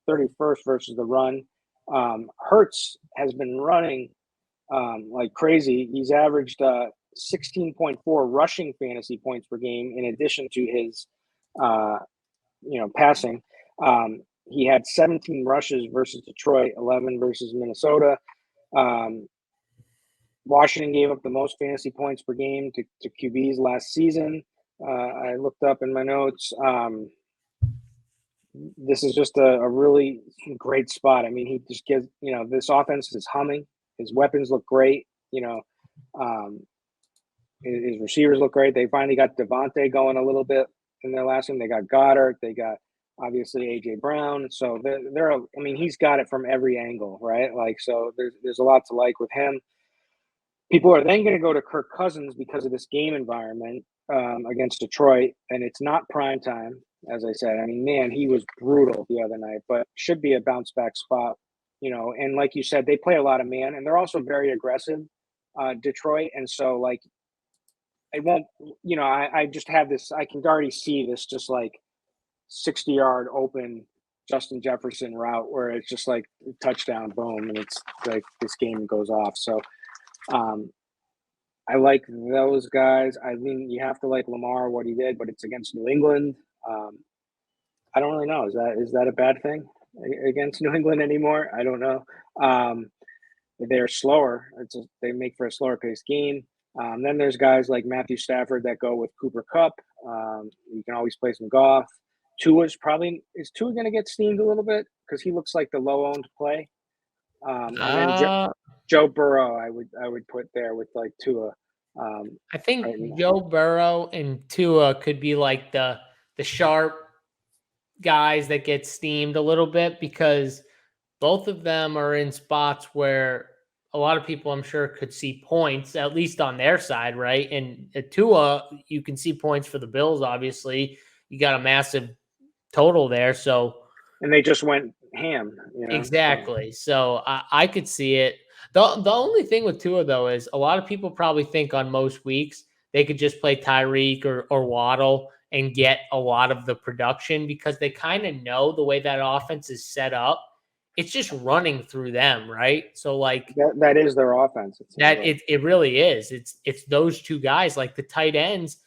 31st versus the run. Hurts has been running like crazy. He's averaged 16.4 rushing fantasy points per game in addition to his, passing. He had 17 rushes versus Detroit, 11 versus Minnesota. Washington gave up the most fantasy points per game to QBs last season. I looked up in my notes. This is just a really great spot. I mean, he just gives, this offense is humming. His weapons look great. His receivers look great. They finally got Devontae going a little bit in their last game. They got Goddard. They got obviously A.J. Brown. So he's got it from every angle, right? Like, so there's a lot to like with him. People are then going to go to Kirk Cousins because of this game environment against Detroit, and it's not prime time, as I said. I mean, man, he was brutal the other night, but should be a bounce back spot, And like you said, they play a lot of man, and they're also very aggressive, Detroit. And so, like, it won't, I just have this. I can already see this just like 60-yard open Justin Jefferson route where it's just like touchdown, boom, and it's like this game goes off. So. I like those guys. I mean, you have to like Lamar, what he did, but it's against New England. I don't really know. Is that a bad thing against New England anymore? I don't know. They're slower. They make for a slower paced game. Then there's guys like Matthew Stafford that go with Cooper Kupp. You can always play some Goff. Is Tua going to get steamed a little bit because he looks like the low owned play? And then Joe Burrow, I would put there with like Tua. I think Joe Burrow and Tua could be like the sharp guys that get steamed a little bit because both of them are in spots where a lot of people, I'm sure, could see points, at least on their side, right? And at Tua, you can see points for the Bills, obviously. You got a massive total there, so. And they just went ham. Exactly. So I could see it. The only thing with Tua, though, is a lot of people probably think on most weeks they could just play Tyreek or Waddle and get a lot of the production because they kind of know the way that offense is set up. It's just running through them, right? So like that is their offense. It really is. It's those two guys, like the tight ends.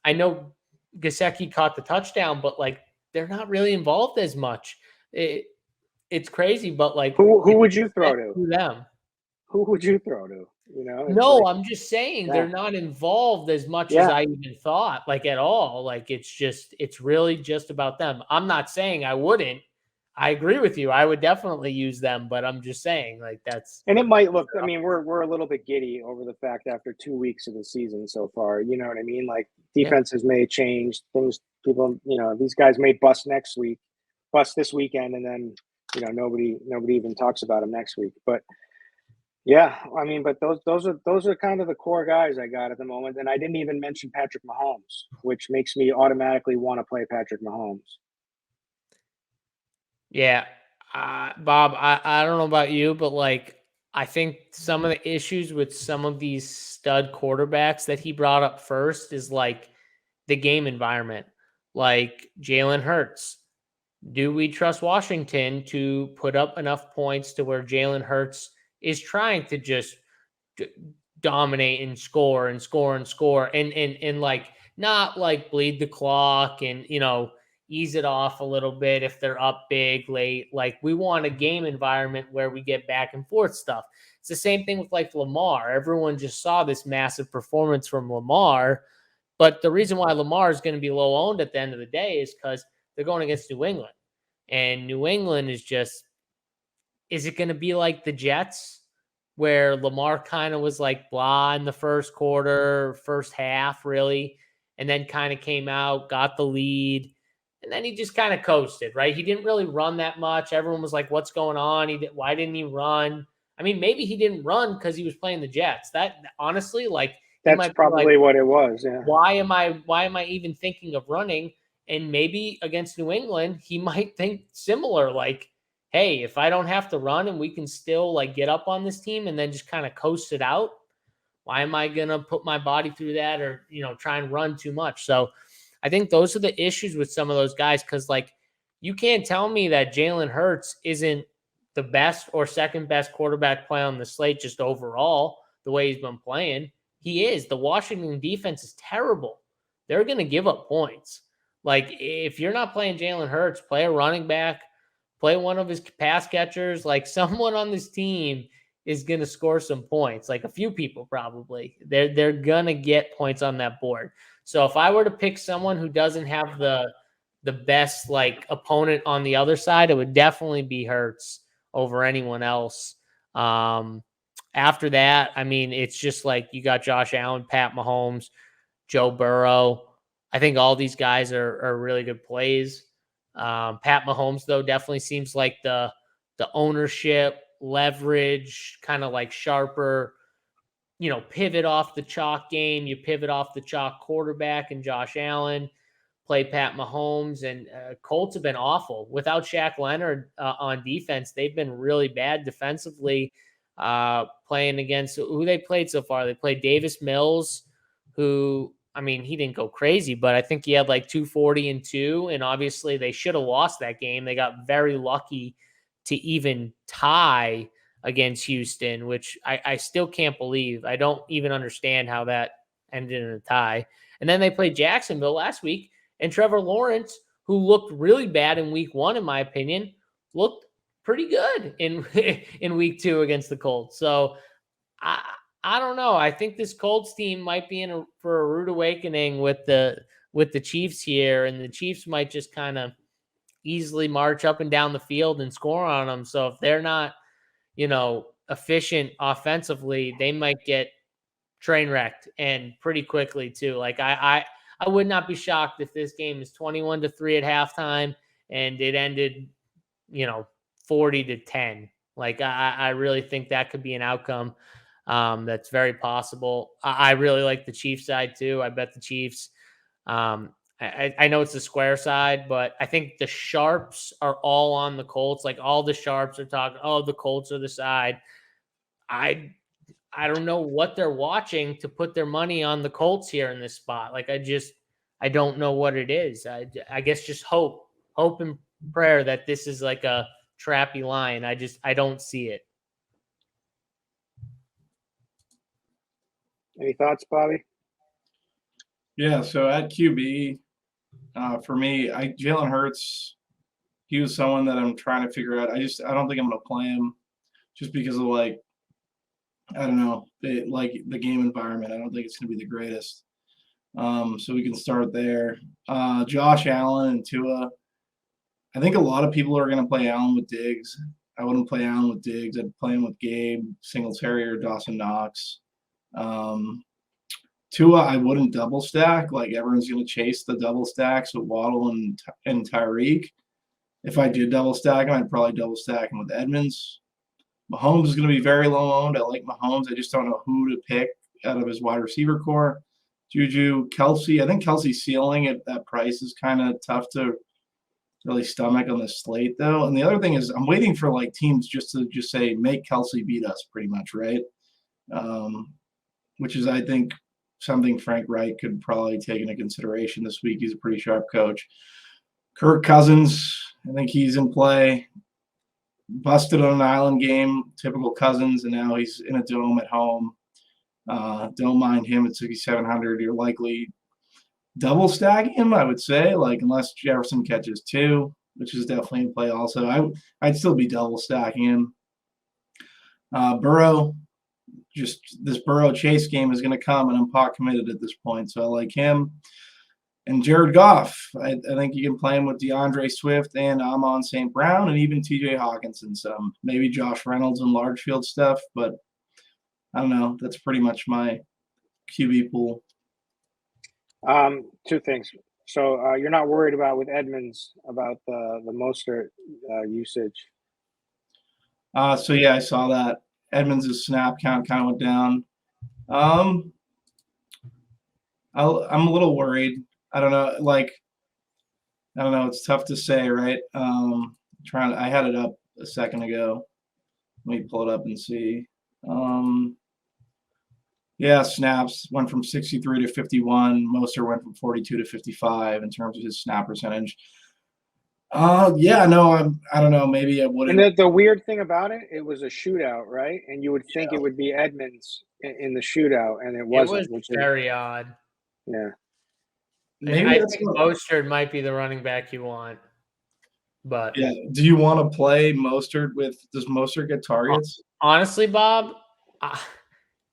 I know Gesicki caught the touchdown, but like they're not really involved as much. It's crazy, but like who would you throw to them? Who would you throw to? No, I'm just saying they're not involved as much as I even thought, like at all. Like it's really just about them. I'm not saying I wouldn't. I agree with you. I would definitely use them, but I'm just saying like that's. And it might look. I mean, we're a little bit giddy over the fact after 2 weeks of the season so far. You know what I mean? Like defenses may change things. People, these guys may bust next week. bust this weekend, and then nobody even talks about him next week. But yeah, I mean, but those are kind of the core guys I got at the moment, and I didn't even mention Patrick Mahomes, which makes me automatically want to play Patrick Mahomes. Yeah, Bob, I don't know about you, but like I think some of the issues with some of these stud quarterbacks that he brought up first is like the game environment, like Jalen Hurts. Do we trust Washington to put up enough points to where Jalen Hurts is trying to just dominate and score and score and score and like not like bleed the clock and ease it off a little bit if they're up big late? Like we want a game environment where we get back and forth stuff. It's the same thing with like Lamar. Everyone just saw this massive performance from Lamar, but the reason why Lamar is going to be low owned at the end of the day is because they're going against New England. And New England is it going to be like the Jets where Lamar kind of was like blah in the first quarter, first half really, and then kind of came out, got the lead, and then he just kind of coasted, right? He didn't really run that much. Everyone was like, what's going on? Why didn't he run? I mean, maybe he didn't run because he was playing the Jets. That honestly, like that's probably what it was. Yeah. Why am I even thinking of running? And maybe against New England, he might think similar, like, hey, if I don't have to run and we can still like get up on this team and then just kind of coast it out, why am I going to put my body through that or, try and run too much? So I think those are the issues with some of those guys. Cause like, you can't tell me that Jalen Hurts isn't the best or second best quarterback play on the slate, just overall, the way he's been playing. He is. The Washington defense is terrible. They're going to give up points. Like, if you're not playing Jalen Hurts, play a running back, play one of his pass catchers. Like, someone on this team is going to score some points. Like, a few people probably. They're going to get points on that board. So if I were to pick someone who doesn't have the best, like, opponent on the other side, it would definitely be Hurts over anyone else. After that, I mean, it's just like you got Josh Allen, Pat Mahomes, Joe Burrow. I think all these guys are really good plays. Pat Mahomes, though, definitely seems like the ownership, leverage, kind of like sharper, pivot off the chalk game. You pivot off the chalk quarterback and Josh Allen, play Pat Mahomes. And Colts have been awful. Without Shaq Leonard on defense, they've been really bad defensively, playing against who they played so far. They played Davis Mills, who, I mean, he didn't go crazy, but I think he had like 240 and 2. And obviously they should have lost that game. They got very lucky to even tie against Houston, which I still can't believe. I don't even understand how that ended in a tie. And then they played Jacksonville last week, and Trevor Lawrence, who looked really bad in week 1, in my opinion, looked pretty good in week 2 against the Colts. So I don't know. I think this Colts team might be for a rude awakening with the Chiefs here, and the Chiefs might just kind of easily march up and down the field and score on them. So if they're not, efficient offensively, they might get train wrecked, and pretty quickly too. Like I would not be shocked if this game is 21-3 at halftime and it ended, 40-10. Like I really think that could be an outcome. That's very possible. I really like the Chiefs side too. I bet the Chiefs. I know it's the square side, but I think the sharps are all on the Colts. Like all the sharps are talking, oh, the Colts are the side. I don't know what they're watching to put their money on the Colts here in this spot. Like I don't know what it is. I guess just hope and prayer that this is like a trappy line. I don't see it. Any thoughts, Bobby? Yeah, so at QB, for me, Jalen Hurts, he was someone that I'm trying to figure out. I don't think I'm going to play him just because of I don't know, the game environment. I don't think it's going to be the greatest. So we can start there. Josh Allen and Tua. I think a lot of people are going to play Allen with Diggs. I wouldn't play Allen with Diggs. I'd play him with Gabe, Singletary, or Dawson Knox. Tua, I wouldn't double stack. Like everyone's going to chase the double stacks with Waddle and Tyreek. if I did double stack him, I'd probably double stack him with Edmonds. Mahomes is going to be very low owned. I like Mahomes. I just don't know who to pick out of his wide receiver core. Juju, Kelsey. I think Kelsey's ceiling at that price is kind of tough to really stomach on the slate, though. And the other thing is I'm waiting for like teams just to say, make Kelsey beat us pretty much, right? Which is, I think, something Frank Reich could probably take into consideration this week. He's a pretty sharp coach. Kirk Cousins, I think he's in play. Busted on an island game, typical Cousins, and now he's in a dome at home. Don't mind him at 6,700. You're likely double stacking him, I would say, like unless Jefferson catches 2, which is definitely in play also. I'd still be double stacking him. Burrow, just this Burrow Chase game is going to come, and I'm pot committed at this point, so I like him. And Jared Goff, I think you can play him with DeAndre Swift and Amon St. Brown and even TJ Hawkinson some. Maybe Josh Reynolds and large field stuff, but I don't know. That's pretty much my QB pool. 2 things. So you're not worried about with Edmonds about the Mostert usage? So yeah, I saw that. Edmonds' snap count kind of went down. I'm a little worried. I don't know. It's tough to say, right? I had it up a second ago. Let me pull it up and see. Yeah, snaps went from 63 to 51. Moster went from 42 to 55 in terms of his snap percentage. I don't know. Maybe I wouldn't. And the weird thing about it, it was a shootout, right? And you would think it would be Edmonds in the shootout, and it wasn't. It was very odd. Yeah. Maybe I think Mostert might be the running back you want. But yeah, do you want to play Mostert with? Does Mostert get targets? Honestly, Bob,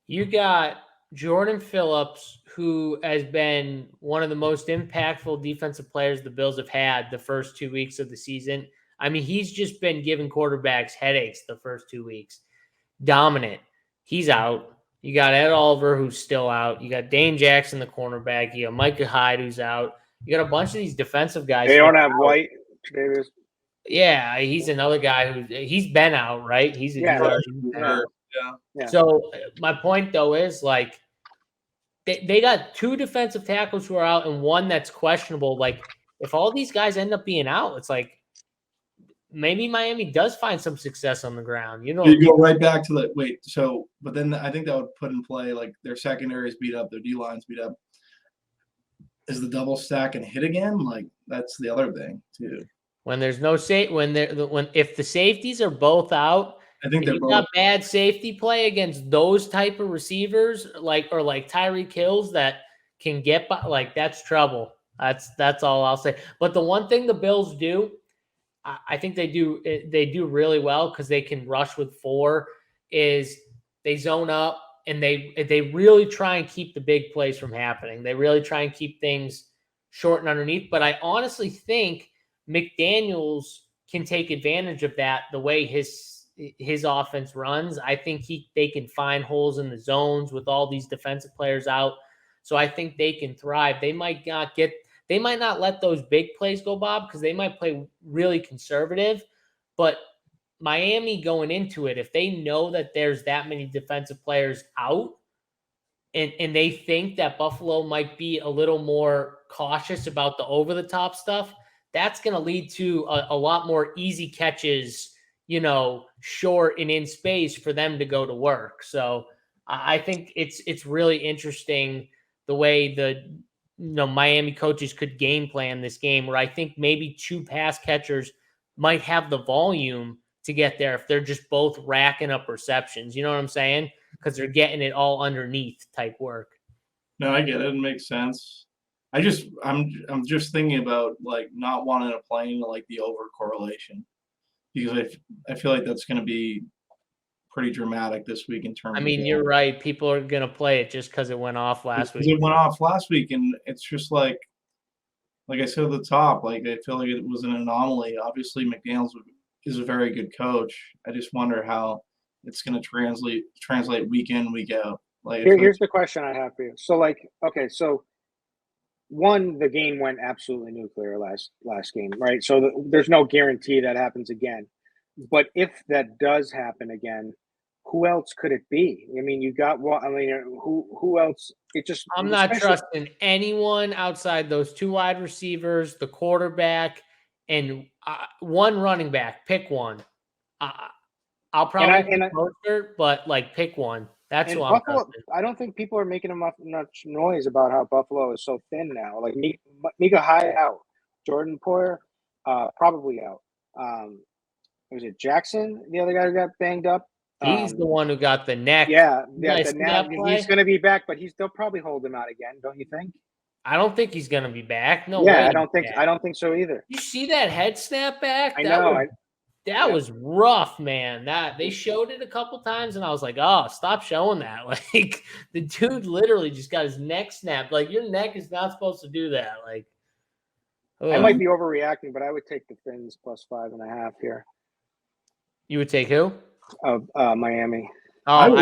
you got Jordan Phillips, who has been one of the most impactful defensive players the Bills have had the first 2 weeks of the season. I mean, he's just been giving quarterbacks headaches the first 2 weeks. Dominant. He's out. You got Ed Oliver, who's still out. You got Dane Jackson, the cornerback. You got Micah Hyde, who's out. You got a bunch of these defensive guys. They don't have White. Davis. Yeah, he's another guy he's been out, right? He's a yeah. So my point though is like they got 2 defensive tackles who are out and 1 that's questionable. Like if all these guys end up being out, it's like maybe Miami does find some success on the ground. You go right back to the but then I think that would put in play like their secondaries beat up, their D lines beat up. Is the double stack and hit again? Like that's the other thing too. When there's no if the safeties are both out, I think you got bad safety play against those type of receivers, like Tyreek Hills that can get by, like that's trouble. That's all I'll say. But the one thing the Bills do, I think they do really well because they can rush with 4, is they zone up and they really try and keep the big plays from happening. They really try and keep things short and underneath. But I honestly think McDaniels can take advantage of that the way his offense runs. I think they can find holes in the zones with all these defensive players out. So I think they can thrive. They might not let those big plays go, Bob, because they might play really conservative. But Miami going into it, if they know that there's that many defensive players out and they think that Buffalo might be a little more cautious about the over-the-top stuff, that's going to lead to a lot more easy catches, short and in space for them to go to work. So I think it's really interesting the way the Miami coaches could game plan this game, where I think maybe 2 pass catchers might have the volume to get there if they're just both racking up receptions. You know what I'm saying? Because they're getting it all underneath type work. No, I get it. It makes sense. I'm just thinking about like not wanting to play into like the over correlation, because I feel like that's going to be pretty dramatic this week in terms. I mean, you're right. People are going to play it just because it went off last week. It went off last week, and it's just like I said at the top, like I feel like it was an anomaly. Obviously, McDaniels is a very good coach. I just wonder how it's going to translate week in, week out. Like here's the question I have for you. So so the game went absolutely nuclear last game, right? So there's no guarantee that happens again. But if that does happen again, who else could it be? I mean, you got who else? I'm not trusting anyone outside those 2 wide receivers, the quarterback, and one running back. Pick one. I'll probably be closer, but like pick one. That's who I'm Buffalo. I don't think people are making much noise about how Buffalo is so thin now. Like Mika Hyatt out, Jordan Poyer probably out. Was it Jackson, the other guy who got banged up? He's the one who got the neck. Yeah, the neck. He's going to be back, but they'll probably hold him out again, don't you think? I don't think he's going to be back. No way. I don't think so either. You see that head snap back? I know. That was rough, man. That they showed it a couple times, and I was like, "Oh, stop showing that!" Like the dude literally just got his neck snapped. Like your neck is not supposed to do that. Like I might be overreacting, but I would take the Fins plus 5.5 here. You would take who? Miami. Oh,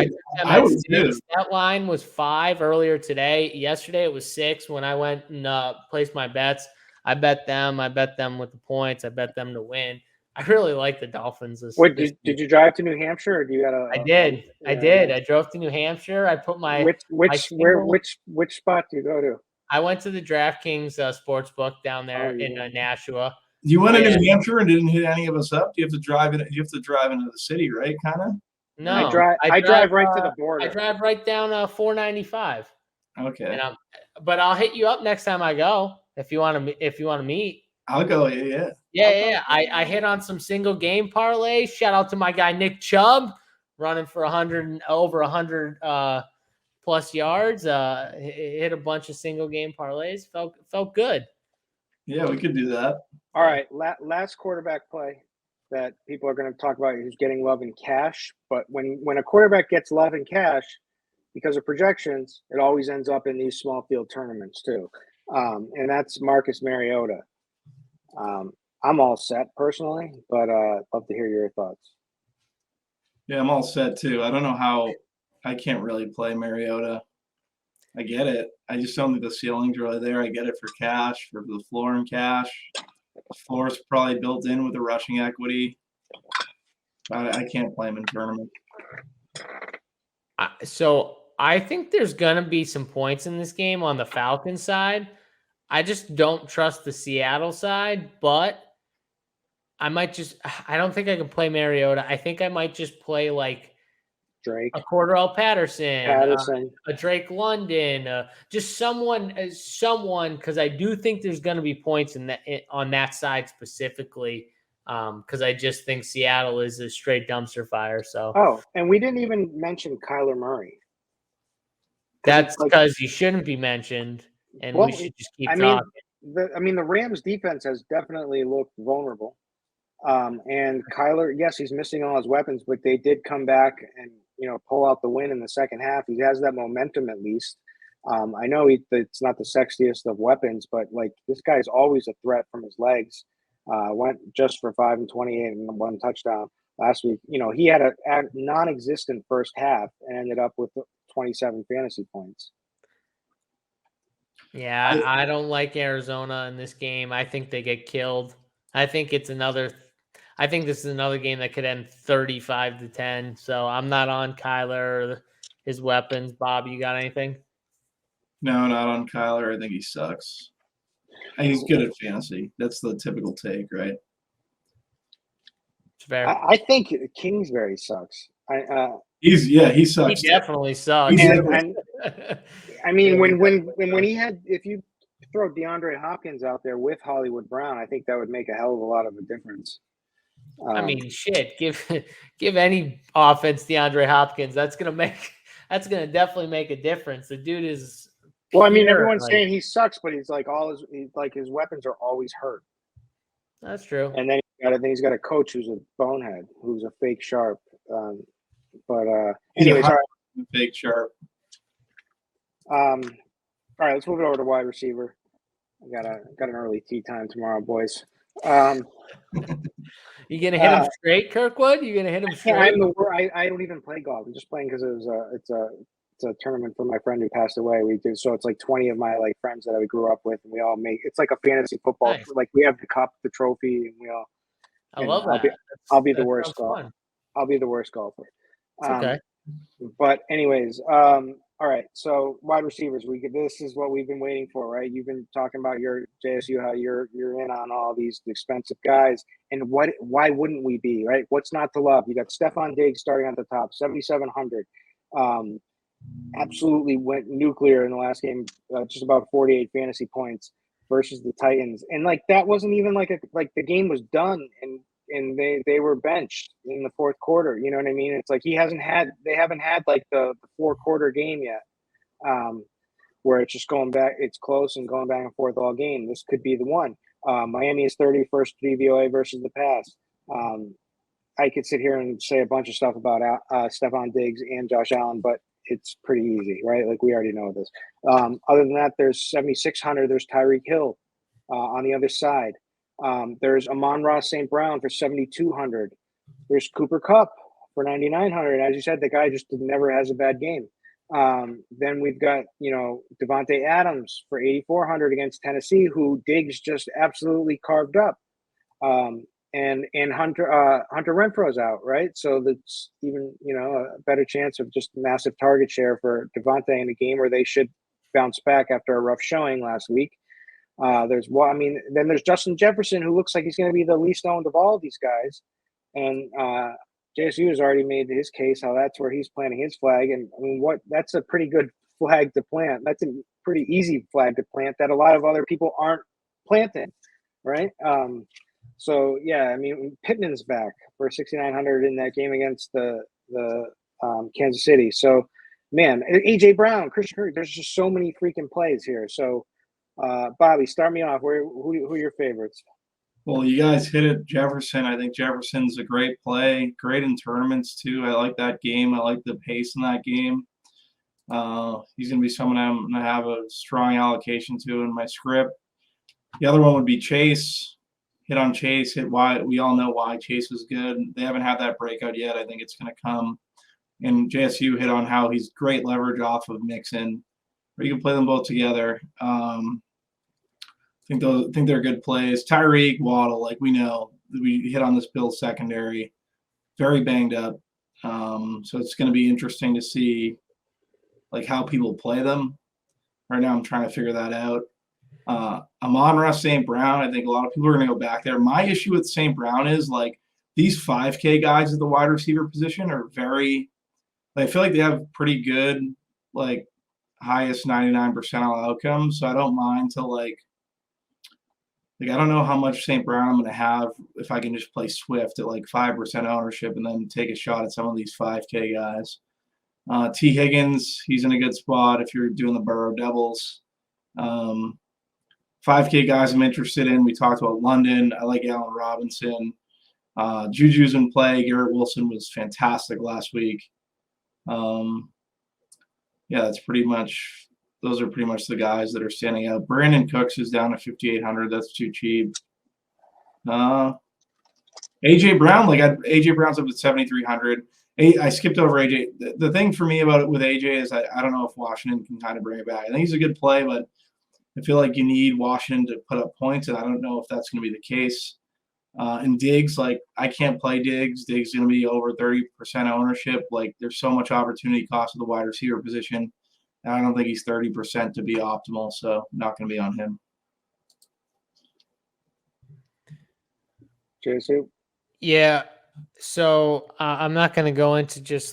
I would too. That line was 5 earlier today. Yesterday it was 6 when I went and placed my bets. I bet them. I bet them with the points. I bet them to win. I really like the Dolphins. Did you drive to New Hampshire, or do you got a? I did. I did. I drove to New Hampshire. I put my which spot do you go to? I went to the DraftKings Sportsbook down there in Nashua. You went into New Hampshire and didn't hit any of us up. Do you have to drive in? You have to drive into the city, right? Kind of. No, I drive right to the border. I drive right down 495. Okay. But I'll hit you up next time I go if you want to meet. I'll go. Yeah. Yeah. I hit on some single game parlays. Shout out to my guy Nick Chubb, running for 100 plus yards. Hit a bunch of single game parlays. Felt good. Yeah, we could do that. All right, last quarterback play that people are going to talk about who's getting love in cash. But when a quarterback gets love in cash, because of projections, it always ends up in these small field tournaments too. And that's Marcus Mariota. I'm all set personally, but love to hear your thoughts. Yeah, I'm all set too. I don't know how I can't really play Mariota. I get it. I just don't think the ceiling's really there. I get it for cash, for the floor and cash. The floor is probably built in with the rushing equity. I can't play him in tournament. So I think there's going to be some points in this game on the Falcons side. I just don't trust the Seattle side, but I don't think I can play Mariota. I think I might just play like Drake, a Cordell Patterson, a Drake London, just someone, because I do think there's going to be points on that side specifically, because I just think Seattle is a straight dumpster fire. So, and we didn't even mention Kyler Murray. That's because he shouldn't be mentioned, and we should just keep talking. The Rams defense has definitely looked vulnerable. And Kyler, yes, he's missing all his weapons, but they did come back and pull out the win in the second half. He has that momentum at least. I know it's not the sexiest of weapons, but like this guy's always a threat from his legs. Went just for 5 and 28 and 1 touchdown last week. He had a non-existent first half and ended up with 27 fantasy points. Yeah, I don't like Arizona in this game. I think they get killed. I think this is another game that could end 35-10. So I'm not on Kyler or his weapons. Bob, you got anything? No, not on Kyler. I think he sucks. He's good at fantasy. That's the typical take, right? It's fair. I think Kingsbury sucks. He sucks. He definitely sucks. And when he had, if you throw DeAndre Hopkins out there with Hollywood Brown, I think that would make a hell of a lot of a difference. Shit. Give any offense DeAndre Hopkins. That's gonna definitely make a difference. The dude is. Well, everyone's saying he sucks, but he's like his weapons are always hurt. That's true. And then he's got a coach who's a bonehead, who's a fake sharp. Anyways, all right. Fake sharp. All right, let's move it over to wide receiver. I got an early tea time tomorrow, boys. You gonna hit him straight, Kirkwood? You gonna hit him straight? I don't even play golf. I'm just playing because it's it's a tournament for my friend who passed away. We do so it's like 20 of my like friends that I grew up with, and we all make it's like a fantasy football. Nice. Like we have the cup, the trophy, and we all. I And love that. I'll be the That worst sounds golfer. fun. I'll be the worst golfer. It's okay. But anyways, all right. So wide receivers, this is what we've been waiting for, right? You've been talking about your JSU, how you're in on all these expensive guys, and why wouldn't we be, right? What's not to love? You got Stephon Diggs starting at the top, 7,700. Absolutely went nuclear in the last game, just about 48 fantasy points versus the Titans, and like that wasn't even like the game was done and they were benched in the fourth quarter. You know what I mean? It's like they haven't had like the 4-quarter game yet, where it's just going back, it's close and going back and forth all game. This could be the one. Miami is 31st DVOA versus the pass. I could sit here and say a bunch of stuff about Stephon Diggs and Josh Allen, but it's pretty easy, right? Like we already know this. Other than that, there's 7,600. There's Tyreek Hill on the other side. There's Amon-Ra St. Brown for 7,200. There's Cooper Kupp for 9,900. As you said, the guy just never has a bad game. Then we've got, Devontae Adams for 8,400 against Tennessee, who Diggs just absolutely carved up. And Hunter Renfro's out, right? So that's even, a better chance of just massive target share for Devontae in a game where they should bounce back after a rough showing last week. Then there's Justin Jefferson, who looks like he's going to be the least owned of all of these guys. And JSU has already made his case how that's where he's planting his flag. And that's a pretty good flag to plant. That's a pretty easy flag to plant that a lot of other people aren't planting, right? So yeah, Pittman's back for 6,900 in that game against the Kansas City. So man, AJ Brown, Christian Kirk, there's just so many freaking plays here. So Bobby, start me off. Who are your favorites? Well, you guys hit it, Jefferson. I think Jefferson's a great play, great in tournaments too. I like that game. I like the pace in that game. He's going to be someone I'm going to have a strong allocation to in my script. The other one would be Chase. Hit on Chase. Hit why. We all know why Chase was good. They haven't had that breakout yet. I think it's going to come. And JSU hit on how he's great leverage off of Mixon. Or you can play them both together. I think they're good plays. Tyreek, Waddle, like we know, we hit on this Bills secondary, very banged up. So it's going to be interesting to see like how people play them. Right now, I'm trying to figure that out. Amon-Ra St. Brown, I think a lot of people are going to go back there. My issue with St. Brown is like these 5K guys at the wide receiver position are very. I feel like they have pretty good like highest 99 percentile outcomes. So I don't mind to like I don't know how much St. Brown I'm going to have if I can just play Swift at like 5% ownership and then take a shot at some of these 5K guys. T. Higgins, he's in a good spot if you're doing the Burrow Devils. 5K guys I'm interested in. We talked about London. I like Allen Robinson. Juju's in play. Garrett Wilson was fantastic last week. Those are pretty much the guys that are standing out. Brandon Cooks is down to 5,800. That's too cheap. AJ Brown, AJ Brown's up at 7,300. I skipped over AJ. The thing for me about it with AJ is I don't know if Washington can kind of bring it back. I think he's a good play, but I feel like you need Washington to put up points, and I don't know if that's going to be the case. And Diggs, I can't play Diggs. Diggs is going to be over 30% ownership. There's so much opportunity cost of the wide receiver position. I don't think he's 30% to be optimal, so not going to be on him. JSU? Yeah, so I'm not going to go into just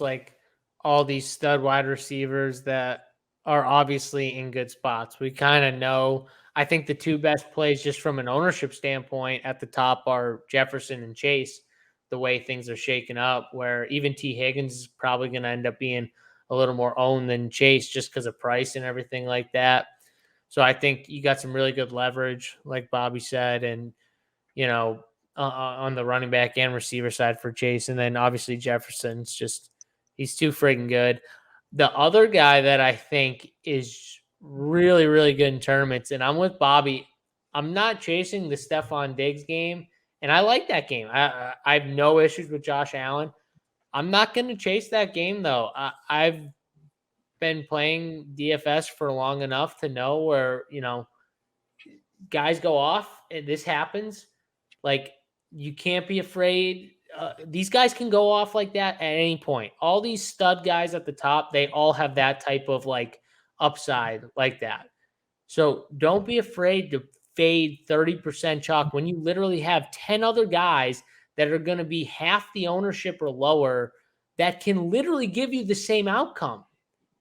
all these stud wide receivers that are obviously in good spots. We kind of know. I think the two best plays just from an ownership standpoint at the top are Jefferson and Chase, the way things are shaking up, where even T. Higgins is probably going to end up being a little more owned than Chase just because of price and everything like that. So I think you got some really good leverage, like Bobby said, and, on the running back and receiver side for Chase. And then obviously Jefferson's he's too friggin' good. The other guy that I think is really, really good in tournaments, and I'm with Bobby, I'm not chasing the Stephon Diggs game, and I like that game. I have no issues with Josh Allen. I'm not going to chase that game, though. been playing DFS for long enough to know where, guys go off and this happens. Like, you can't be afraid. These guys can go off like that at any point. All these stud guys at the top, they all have that type of like upside like that. So don't be afraid to fade 30% chalk when you literally have 10 other guys that are going to be half the ownership or lower that can literally give you the same outcome.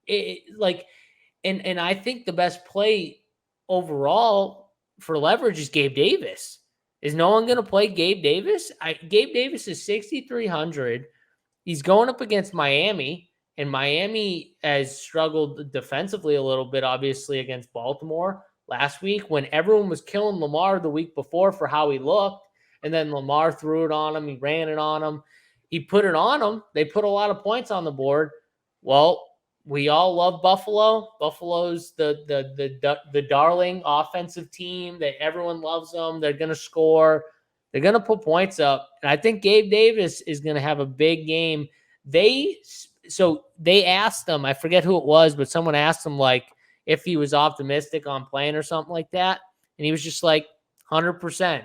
And I think the best play overall for leverage is Gabe Davis. Is no one going to play Gabe Davis? Gabe Davis is 6,300. He's going up against Miami, and Miami has struggled defensively a little bit, obviously, against Baltimore last week when everyone was killing Lamar the week before for how he looked. And then Lamar threw it on him. He ran it on him. He put it on him. They put a lot of points on the board. Well, we all love Buffalo. Buffalo's the darling offensive team that everyone loves them. They're going to score. They're going to put points up. And I think Gabe Davis is going to have a big game. They asked him, I forget who it was, but someone asked him like if he was optimistic on playing or something like that. And he was just like 100%.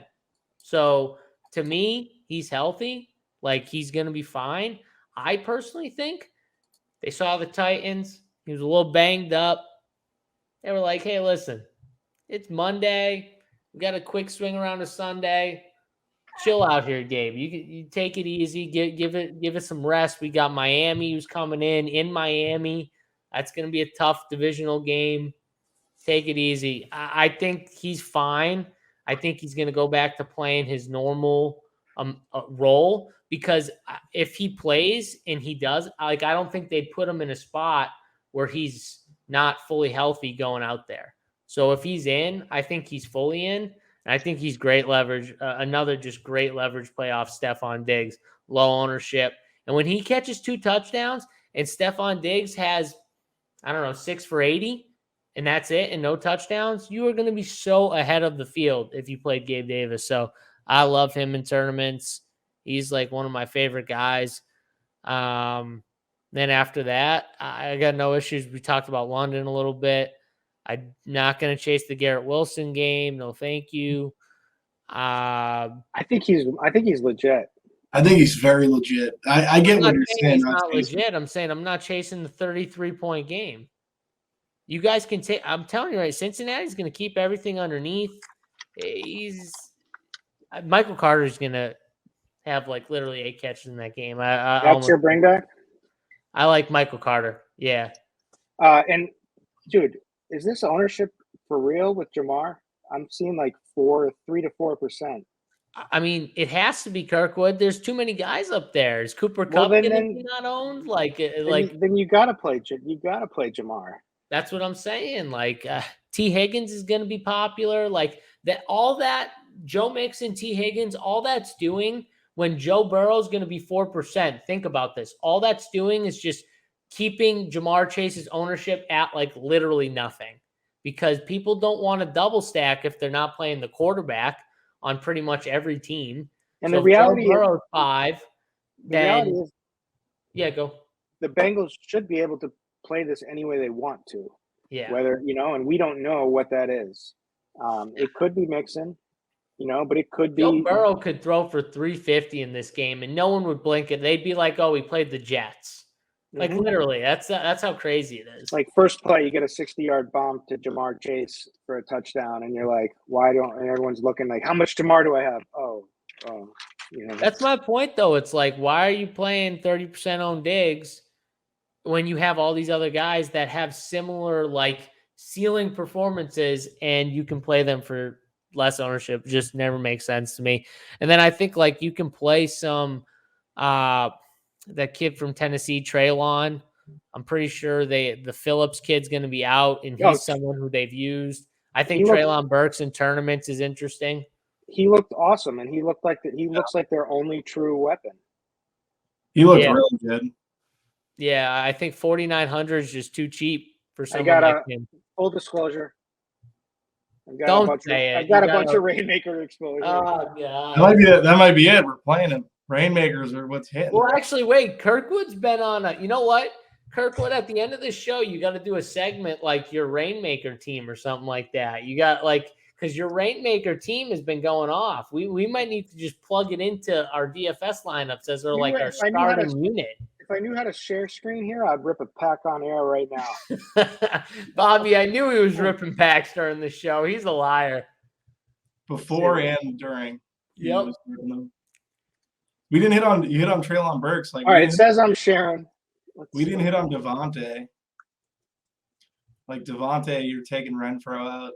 So to me, he's healthy. Like, he's going to be fine. I personally think they saw the Titans. He was a little banged up. They were like, hey, listen, it's Monday. We got a quick swing around to Sunday. Chill out here, Gabe. You take it easy. Give it some rest. We got Miami who's coming in Miami. That's going to be a tough divisional game. Take it easy. I think he's fine. I think he's going to go back to playing his normal role, because if he plays and he does, I don't think they'd put him in a spot where he's not fully healthy going out there. So if he's in, I think he's fully in. And I think he's great leverage. Another just great leverage playoff, Stephon Diggs, low ownership. And when he catches 2 touchdowns and Stephon Diggs has, 6 for 80, and that's it, and no touchdowns, you are going to be so ahead of the field if you played Gabe Davis. So I love him in tournaments. He's like one of my favorite guys. Then after that, I got no issues. We talked about London a little bit. I'm not going to chase the Garrett Wilson game. No, thank you. I think he's legit. I think he's very legit. I get what you're saying. He's not legit. I'm saying I'm not chasing the 33-point game. You guys can take. I'm telling you, right? Cincinnati's going to keep everything underneath. Michael Carter's going to have like literally 8 catches in that game. That's your bring back? I like Michael Carter. Yeah. And dude, is this ownership for real with Jamar? I'm seeing like 3 to 4%. I mean, it has to be Kirkwood. There's too many guys up there. Is Cooper Kupp going to be not owned? Then you got to play. You got to play Jamar. That's what I'm saying. Like T. Higgins is going to be popular. Like that. All that Joe Mixon, T. Higgins, all that's doing when Joe Burrow is going to be 4%. Think about this. All that's doing is just keeping Jamar Chase's ownership at like literally nothing, because people don't want to double stack if they're not playing the quarterback on pretty much every team. And so the reality Joe Burrow's 5. Go. The Bengals should be able to play this any way they want to. Yeah. Whether, and we don't know what that is. It could be Mixon, but it could be. Joe Burrow could throw for 350 in this game, and no one would blink it. They'd be like, "Oh, we played the Jets." Like literally, that's how crazy it is. Like first play, you get a 60-yard bomb to Jamar Chase for a touchdown, and you're like, and everyone's looking like, how much Jamar do I have? Oh. That's my point, though. It's like, why are you playing 30% on Diggs when you have all these other guys that have similar like ceiling performances, and you can play them for less ownership? Just never makes sense to me. And then I think like you can play some that kid from Tennessee, Treylon. I'm pretty sure the Phillips kid's going to be out, and he's someone who they've used. I think Treylon Burks in tournaments is interesting. He looked awesome, and he looks like their only true weapon. He looked really good. Yeah, I think 4,900 is just too cheap for someone like him. Full disclosure. I've got a bunch of Rainmaker exposure. Oh god, that might be it. We're playing him. Rainmakers are what's hitting. Well, actually, wait. Kirkwood's been on you know what? Kirkwood, at the end of the show, you got to do a segment like your Rainmaker team or something like that. You got because your Rainmaker team has been going off. We might need to just plug it into our DFS lineups as our our starting unit. If I knew how to share screen here, I'd rip a pack on air right now. Bobby, I knew he was ripping packs during the show. He's a liar. Before and during. Yep. We didn't hit on. You hit on Treylon Burks. All right, it says I'm sharing. We didn't hit on Devontae. Like Devontae, you're taking Renfro out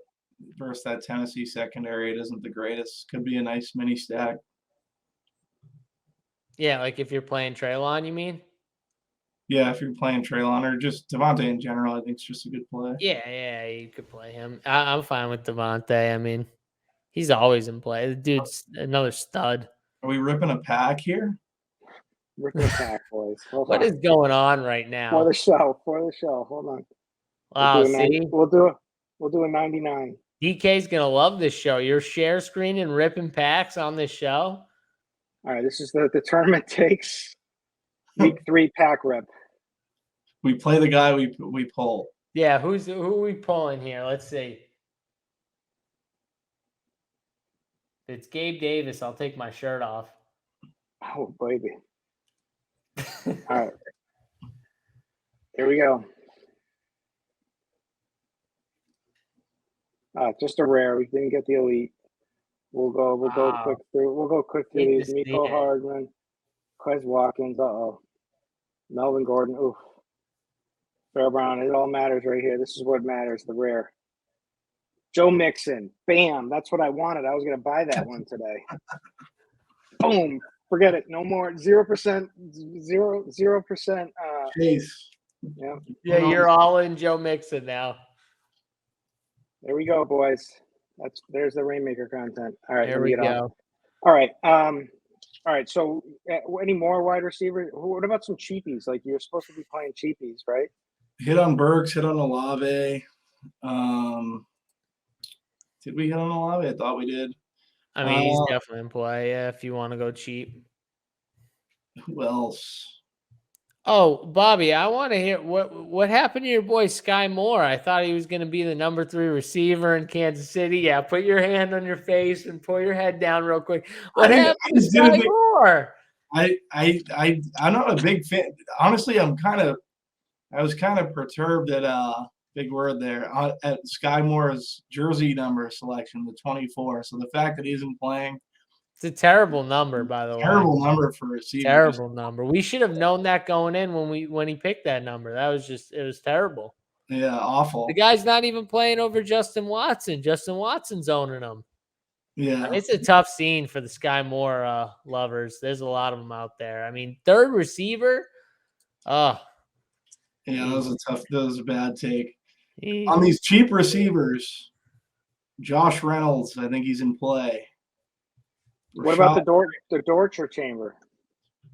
versus that Tennessee secondary. It isn't the greatest. Could be a nice mini stack. Yeah, like if you're playing Treylon, you mean? Yeah, if you're playing Treylon or just Devontae in general, I think it's just a good play. Yeah, you could play him. I'm fine with Devontae. I mean, he's always in play. The dude's another stud. Are we ripping a pack here? Ripping a pack, boys. What is going on right now? For the show. Hold on. Wow, We'll do a 99. DK's gonna love this show. Your share screen and ripping packs on this show. All right, this is the tournament takes week 3 pack rip. We play the guy we pull. Yeah, who are we pulling here? Let's see. If it's Gabe Davis, I'll take my shirt off. Oh, baby. All right. Here we go. Just a rare. We didn't get the elite. We'll go quick through these. Miko Hardman, Quez Watkins. Melvin Gordon. Oof. Fairbairn. It all matters right here. This is what matters. The rare. Joe Mixon. Bam. That's what I wanted. I was gonna buy that one today. Boom. Forget it. No more. 0%. 0%. Chase. Yeah, you're all in Joe Mixon now. There we go, boys. There's the Rainmaker content. All right, there we go. All right. All right. So, any more wide receivers? What about some cheapies? Like you're supposed to be playing cheapies, right? Hit on Burks. Hit on Olave. Did we hit on Olave? I thought we did. I mean, he's definitely in play. Yeah, if you want to go cheap. Who else? Oh, Bobby, I want to hear what happened to your boy Sky Moore. I thought he was going to be the number 3 receiver in Kansas City. Yeah, put your hand on your face and pull your head down real quick. What happened to Sky Moore? I'm not a big fan. Honestly, I was kind of perturbed at big word there at Sky Moore's jersey number selection, the 24. So the fact that he isn't playing. It's a terrible number, by the way. Terrible number for receivers. Terrible number. We should have known that going in when he picked that number. It was terrible. Yeah, awful. The guy's not even playing over Justin Watson. Justin Watson's owning him. Yeah. It's a tough scene for the Sky Moore lovers. There's a lot of them out there. I mean, 3rd receiver. Yeah, that was a bad take. On these cheap receivers, Josh Reynolds, I think he's in play. What about the Dortch or Chamber?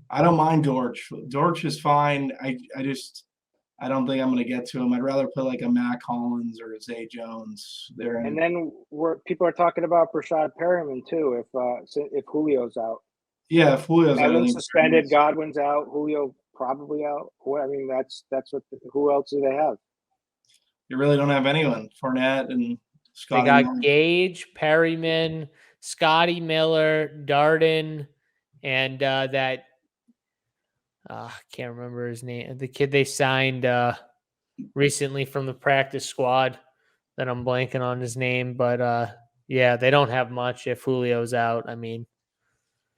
I don't mind Dortch. Dortch is fine. I don't think I'm going to get to him. I'd rather play like a Mac Hollins or a Zay Jones there. And then people are talking about Brashad Perriman too. If Julio's out. Yeah, if Julio's out. Evans suspended. Godwin's out. Julio probably out. I mean, that's what. Who else do they have? You really don't have anyone. Fournette and Scotty. They got Miller. Gage, Perryman, Scotty Miller, Darden, and that I can't remember his name. The kid they signed recently from the practice squad that I'm blanking on his name. But yeah, they don't have much if Julio's out. I mean,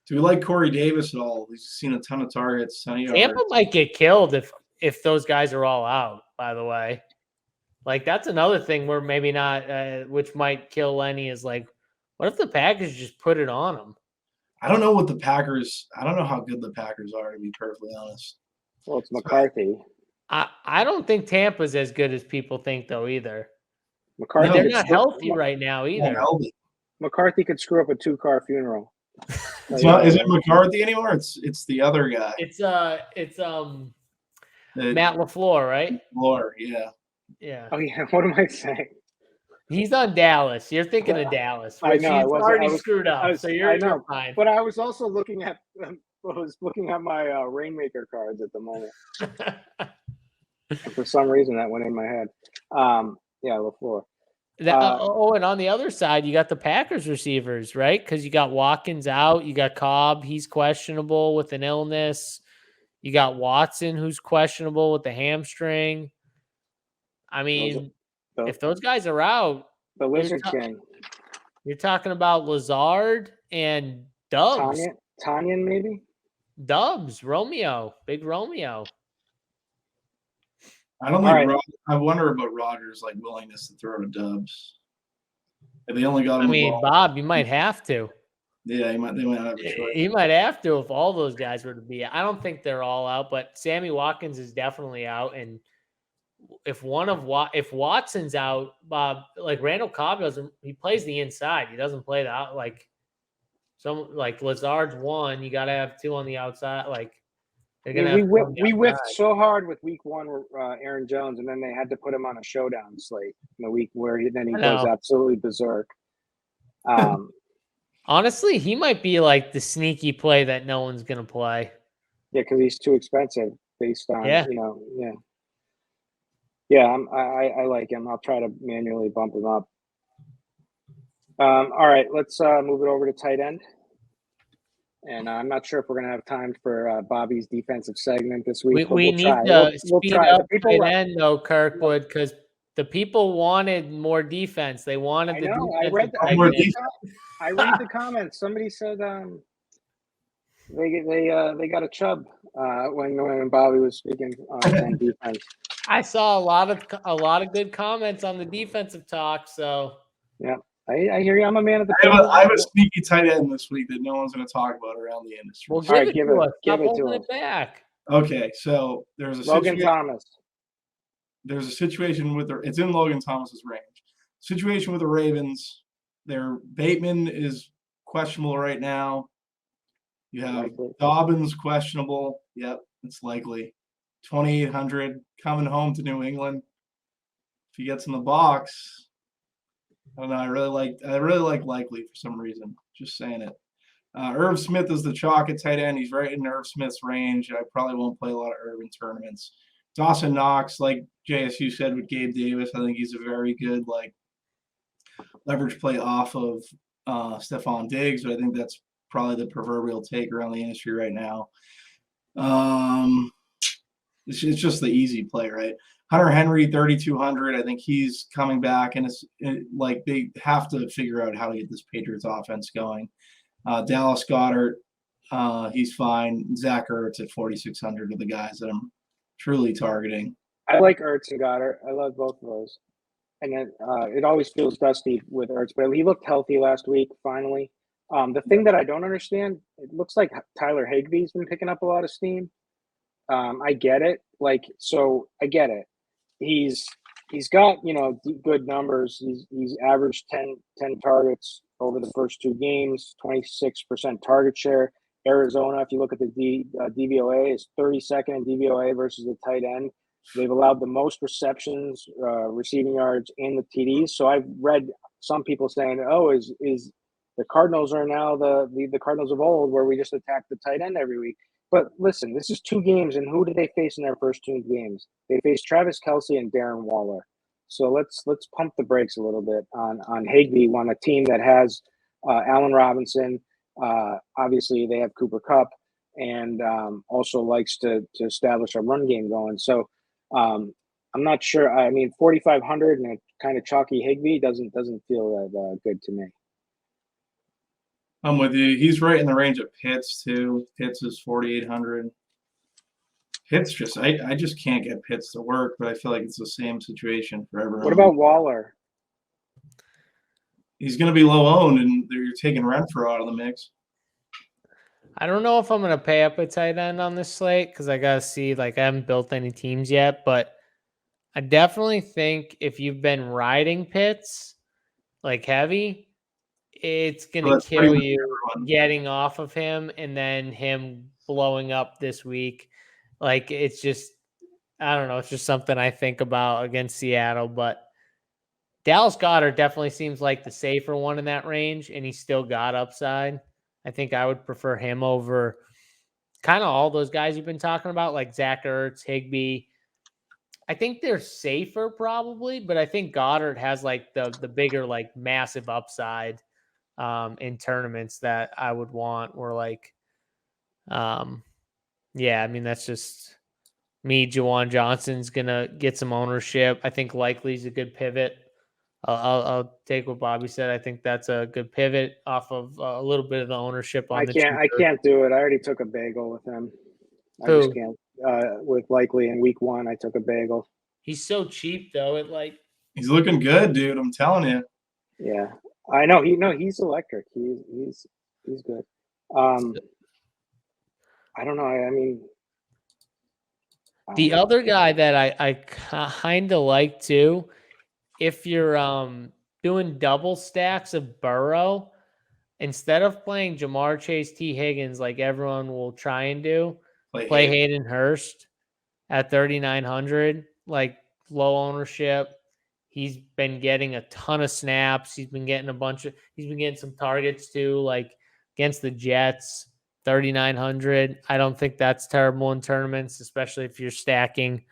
do we like Corey Davis at all? He's seen a ton of targets. Tampa might get killed if those guys are all out, by the way. Like, that's another thing where maybe not, which might kill Lenny, is like, what if the Packers just put it on them? I don't know how good the Packers are, to be perfectly honest. Well, it's McCarthy. I don't think Tampa's as good as people think, though, either. McCarthy, they're not healthy right now, either. McCarthy could screw up a 2-car funeral. Is it McCarthy anymore? It's the other guy. It's Matt LaFleur, right? LaFleur, yeah. Yeah. Oh yeah. What am I saying? He's on Dallas. You're thinking of Dallas. I know. He's already screwed up. So you're fine. But I was also looking at my Rainmaker cards at the moment. And for some reason, that went in my head. Yeah, LaFleur. And on the other side, you got the Packers receivers, right? Because you got Watkins out, you got Cobb, he's questionable with an illness. You got Watson, who's questionable with the hamstring. I mean, if those guys are out, the Lizard King, you're talking about Lazard and Dubs. Tanyan maybe? Dubs, Romeo, big Romeo. I don't think. I wonder about Rodgers' like willingness to throw to Dubs. If they only got him. I mean, Bob, you might have to. Yeah, they might have a choice. He might have to if all those guys were to be. I don't think they're all out, but Sammy Watkins is definitely out. And if Watson's out, Bob, like Randall Cobb he plays the inside. He doesn't play the out. Like Lazard's one, you got to have two on the outside. Like we whiffed so hard with week one, Aaron Jones, and then they had to put him on a showdown slate in the week where he goes absolutely berserk. Honestly, he might be like the sneaky play that no one's going to play. Yeah, because he's too expensive based on, I like him. I'll try to manually bump him up. All right, let's move it over to tight end. And I'm not sure if we're going to have time for Bobby's defensive segment this week. We need to speed up tight end, though, Kirkwood, because the people wanted more defense. They wanted I read the comments. Somebody said they got a chub when Bobby was speaking on defense. I saw a lot of good comments on the defensive talk. So yeah, I hear you. I'm a man of the people. I have a sneaky tight end this week that no one's going to talk about around the industry. Well, give it to us. Back. Okay, so there's a Logan Thomas. There's a situation it's in Logan Thomas's range. Situation with the Ravens. Their Bateman is questionable right now. You have Dobbins questionable. Yep, it's likely. 2,800 coming home to New England. If he gets in the box, I don't know. I really like likely for some reason. Just saying it. Irv Smith is the chalk at tight end. He's right in Irv Smith's range. I probably won't play a lot of Irv in tournaments. Dawson Knox, like JSU said with Gabe Davis, I think he's a very good leverage play off of Stephon Diggs, but I think that's probably the proverbial take around the industry right now. It's just the easy play, right? Hunter Henry, 3,200. I think he's coming back, and they have to figure out how to get this Patriots offense going. Dallas Goedert, he's fine. Zach Ertz at 4,600 are the guys that I'm truly targeting. I like Ertz and Goddard. I love both of those. And then it always feels dusty with Ertz, but he looked healthy last week, finally. The thing that I don't understand, it looks like Tyler Higbee's been picking up a lot of steam. I get it. I get it. He's got, good numbers. He's averaged 10 targets over the first two games, 26% target share. Arizona, if you look at the DVOA, is 32nd in DVOA versus the tight end. They've allowed the most receptions, receiving yards, and the TDs. So I've read some people saying, is the Cardinals are now the Cardinals of old, where we just attack the tight end every week. But listen, this is two games, and who did they face in their first two games? They faced Travis Kelce and Darren Waller. So let's pump the brakes a little bit on Higbee, on a team that has Allen Robinson. Obviously, they have Cooper Kupp, and also likes to establish a run game going. So I'm not sure. I mean, 4,500 and a kind of chalky Higbee doesn't feel that good to me. I'm with you. He's right in the range of Pitts too. Pitts is 4,800. Pitts I just can't get Pitts to work, but I feel like it's the same situation for everyone. What about Waller? He's going to be low owned, and you're taking Renfro out of the mix. I don't know if I'm going to pay up a tight end on this slate because I got to see, I haven't built any teams yet, but I definitely think if you've been riding Pitts heavy, it's going to kill you getting off of him and then him blowing up this week. It's just, I don't know. It's just something I think about against Seattle, but Dallas Goedert definitely seems like the safer one in that range, and he's still got upside. I think I would prefer him over kind of all those guys you've been talking about, like Zach Ertz, Higbee. I think they're safer probably, but I think Goddard has like the bigger, like massive upside in tournaments that I would want, or like, yeah, I mean, that's just me. Jawan Johnson's going to get some ownership. I think Likely's a good pivot. I'll take what Bobby said. I think that's a good pivot off of a little bit of the ownership on I the can't. I cheaper. can't do it. I already took a bagel with him. I Who? just can't. With Likely in week 1, I took a bagel. He's so cheap though. It like He's looking good, dude. I'm telling you. Yeah, I know. He's electric. He's good. I don't know. I mean, the other guy that I kind of like too, if you're doing double stacks of Burrow, instead of playing Jamar Chase, T. Higgins like everyone will try and do, play Hayden Hurst at 3,900, like low ownership. He's been getting a ton of snaps. He's been getting some targets too, like against the Jets. 3,900. I don't think that's terrible in tournaments, especially if you're stacking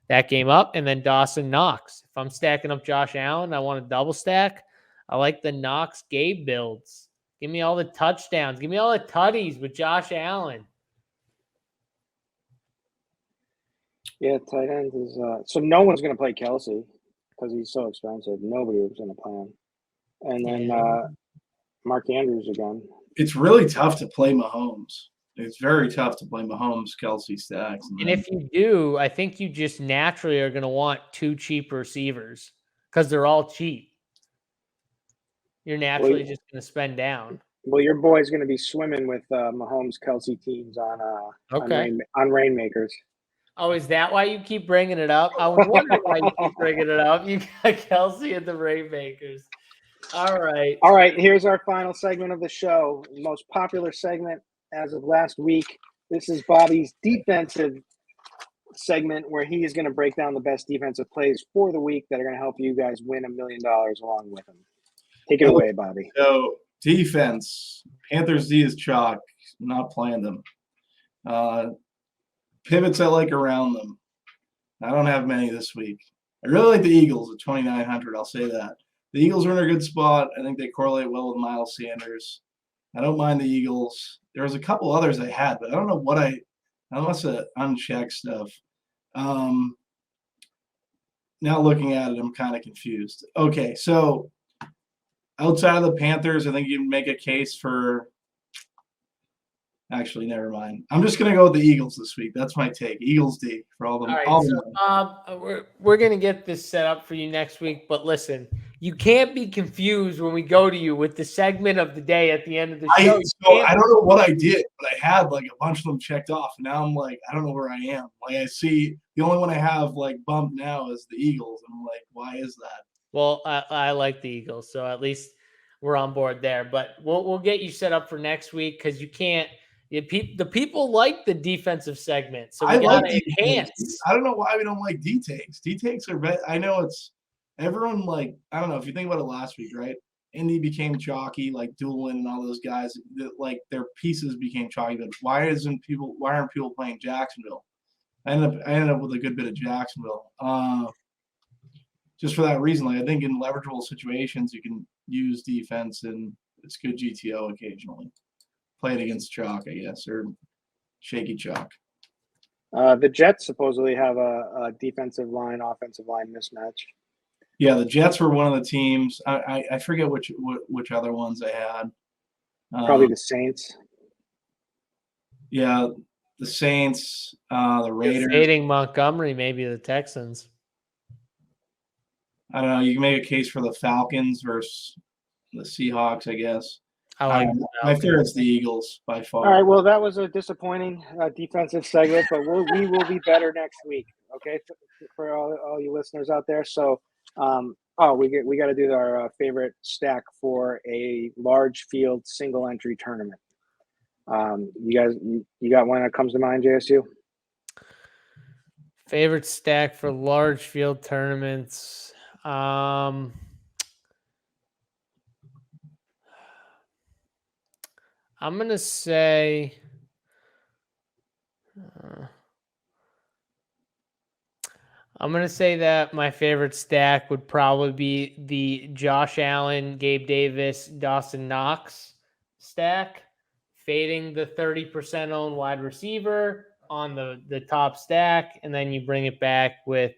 that game up. And then Dawson Knox. If I'm stacking up Josh Allen, I want a double stack. I like the Knox Gabe builds. Give me all the touchdowns. Give me all the tutties with Josh Allen. Yeah, tight end is. So no one's going to play Kelsey because he's so expensive. Nobody was going to play him. And then Mark Andrews again. It's really tough to play Mahomes. It's very tough to play Mahomes, Kelsey stacks. And if you do, I think you just naturally are going to want 2 cheap receivers because they're all cheap. You're naturally just going to spend down. Well, your boy's going to be swimming with Mahomes Kelsey teams on Rainmakers. Oh, is that why you keep bringing it up? I was wondering why you keep bringing it up. You got Kelsey and the Rainmakers. All right. All right. Here's our final segment of the show. Most popular segment as of last week. This is Bobby's defensive segment where he is going to break down the best defensive plays for the week that are going to help you guys win $1 million along with him. Take it away, Bobby. So defense, Panthers D is chalk. Not playing them. Pivots I like around them. I don't have many this week. I really like the Eagles at 2,900. I'll say that. The Eagles are in a good spot. I think they correlate well with Miles Sanders. I don't mind the Eagles. There was a couple others I had, but I don't know what I must have unchecked stuff. Now looking at it, I'm kind of confused. Okay, so outside of the Panthers, I think you can make a case for – actually, never mind. I'm just going to go with the Eagles this week. That's my take. Eagles D for all of them. All right, so we're going to get this set up for you next week, but listen, you can't be confused when we go to you with the segment of the day at the end of the show. I don't know what I did, but I had like a bunch of them checked off. And now I'm like, I don't know where I am. Like I see the only one I have like bumped now is the Eagles. And I'm like, why is that? Well, I like the Eagles, so at least we're on board there. But we'll get you set up for next week because you can't. The people like the defensive segment, so we got to enhance. I don't know why we don't like D-takes. D-takes are better. I know it's everyone like, I don't know if you think about it last week, right? Indy became chalky, like Doolin and all those guys, like their pieces became chalky. But why aren't people playing Jacksonville? I ended up with a good bit of Jacksonville. Just for that reason, like I think in leverageable situations you can use defense and it's good GTO occasionally. Play it against chalk, I guess, or shaky chalk. The Jets supposedly have a defensive line, offensive line mismatch. Yeah, the Jets were one of the teams. I forget which other ones I had. Probably the Saints. Yeah, the Saints, the Raiders. Fading Montgomery, maybe the Texans. I don't know. You can make a case for the Falcons versus the Seahawks, I guess. I like my favorite's the Eagles by far. All right, well, that was a disappointing defensive segment, but we will be better next week, okay, for all you listeners out there. So, we got to do our favorite stack for a large field single entry tournament. You got one that comes to mind, JSU? Favorite stack for large field tournaments. I'm going to say I'm going to say that my favorite stack would probably be the Josh Allen, Gabe Davis, Dawson Knox stack, fading the 30% owned wide receiver on the top stack, and then you bring it back with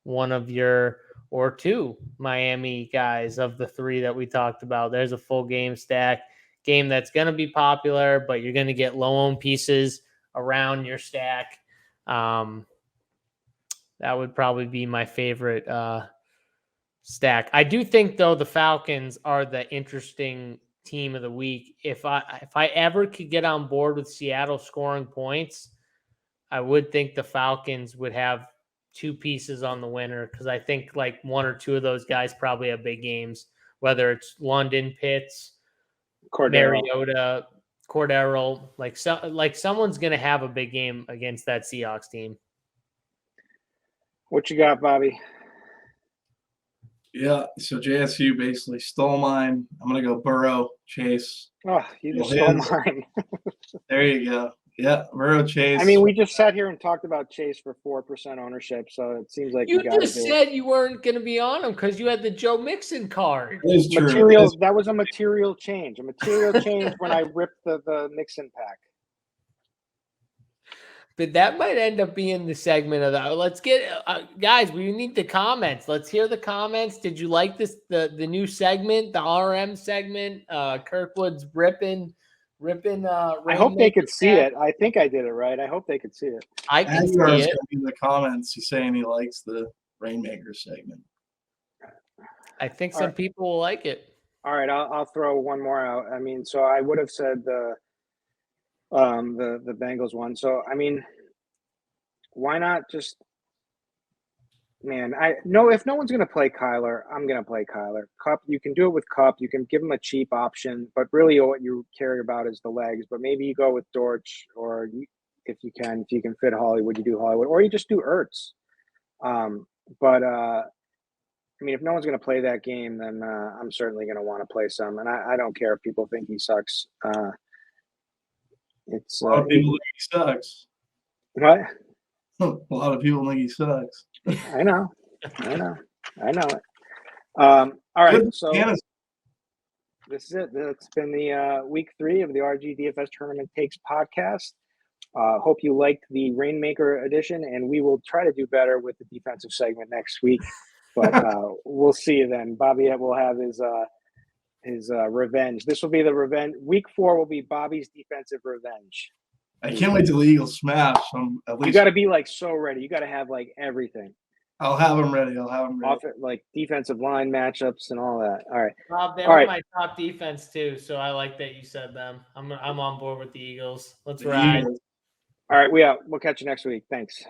one of your or two Miami guys of the three that we talked about. There's a full game stack, game that's going to be popular, but you're going to get low owned pieces around your stack. That would probably be my favorite stack. I do think, though, the Falcons are the interesting team of the week. If I ever could get on board with Seattle scoring points, I would think the Falcons would have two pieces on the winner, because I think like one or two of those guys probably have big games, whether it's London, Pitts, Mariota, Cordero. Like someone's going to have a big game against that Seahawks team. What you got, Bobby? Yeah, so JSU basically stole mine. I'm going to go Burrow, Chase. Oh, you just stole mine. There you go. Yeah, Burrow, Chase. I mean, we just sat here and talked about Chase for 4% ownership, so it seems like you just said you weren't going to be on him because you had the Joe Mixon card. That is true. That was a material change. A material change when I ripped the Mixon pack. But that might end up being the segment of that. Let's get guys. We need the comments. Let's hear the comments. Did you like this? The new segment, the RM segment? Kirkwood's ripping. I hope they could see it. I think I did it right. I hope they could see it. I can see it. In the comments, he's saying he likes the Rainmaker segment. I think some people will like it. All right, I'll throw one more out. I mean, so I would have said the Bengals one. So I mean, why not just? Man, if no one's going to play Kyler, I'm going to play Kyler. Cup, you can do it with Cup. You can give him a cheap option, but really what you care about is the legs. But maybe you go with Dortch, or if you can fit Hollywood, you do Hollywood, or you just do Ertz. But I mean, if no one's going to play that game, then I'm certainly going to want to play some. And I don't care if people think he sucks. It's a lot of people think he sucks. What? A lot of people think he sucks. I know it. All right, so this is it. It's been the week 3 of the RG DFS Tournament Takes podcast. Hope you liked the Rainmaker edition, and we will try to do better with the defensive segment next week. But we'll see you then. Bobby will have his revenge. This will be the revenge. Week 4 will be Bobby's defensive revenge. I can't wait till the Eagles smash. At least you got to be like so ready. You got to have like everything. I'll have them ready. Like defensive line matchups and all that. All right. Rob, they were my top defense too, so I like that you said them. I'm on board with the Eagles. Let's ride. Eagles. All right, we'll catch you next week. Thanks.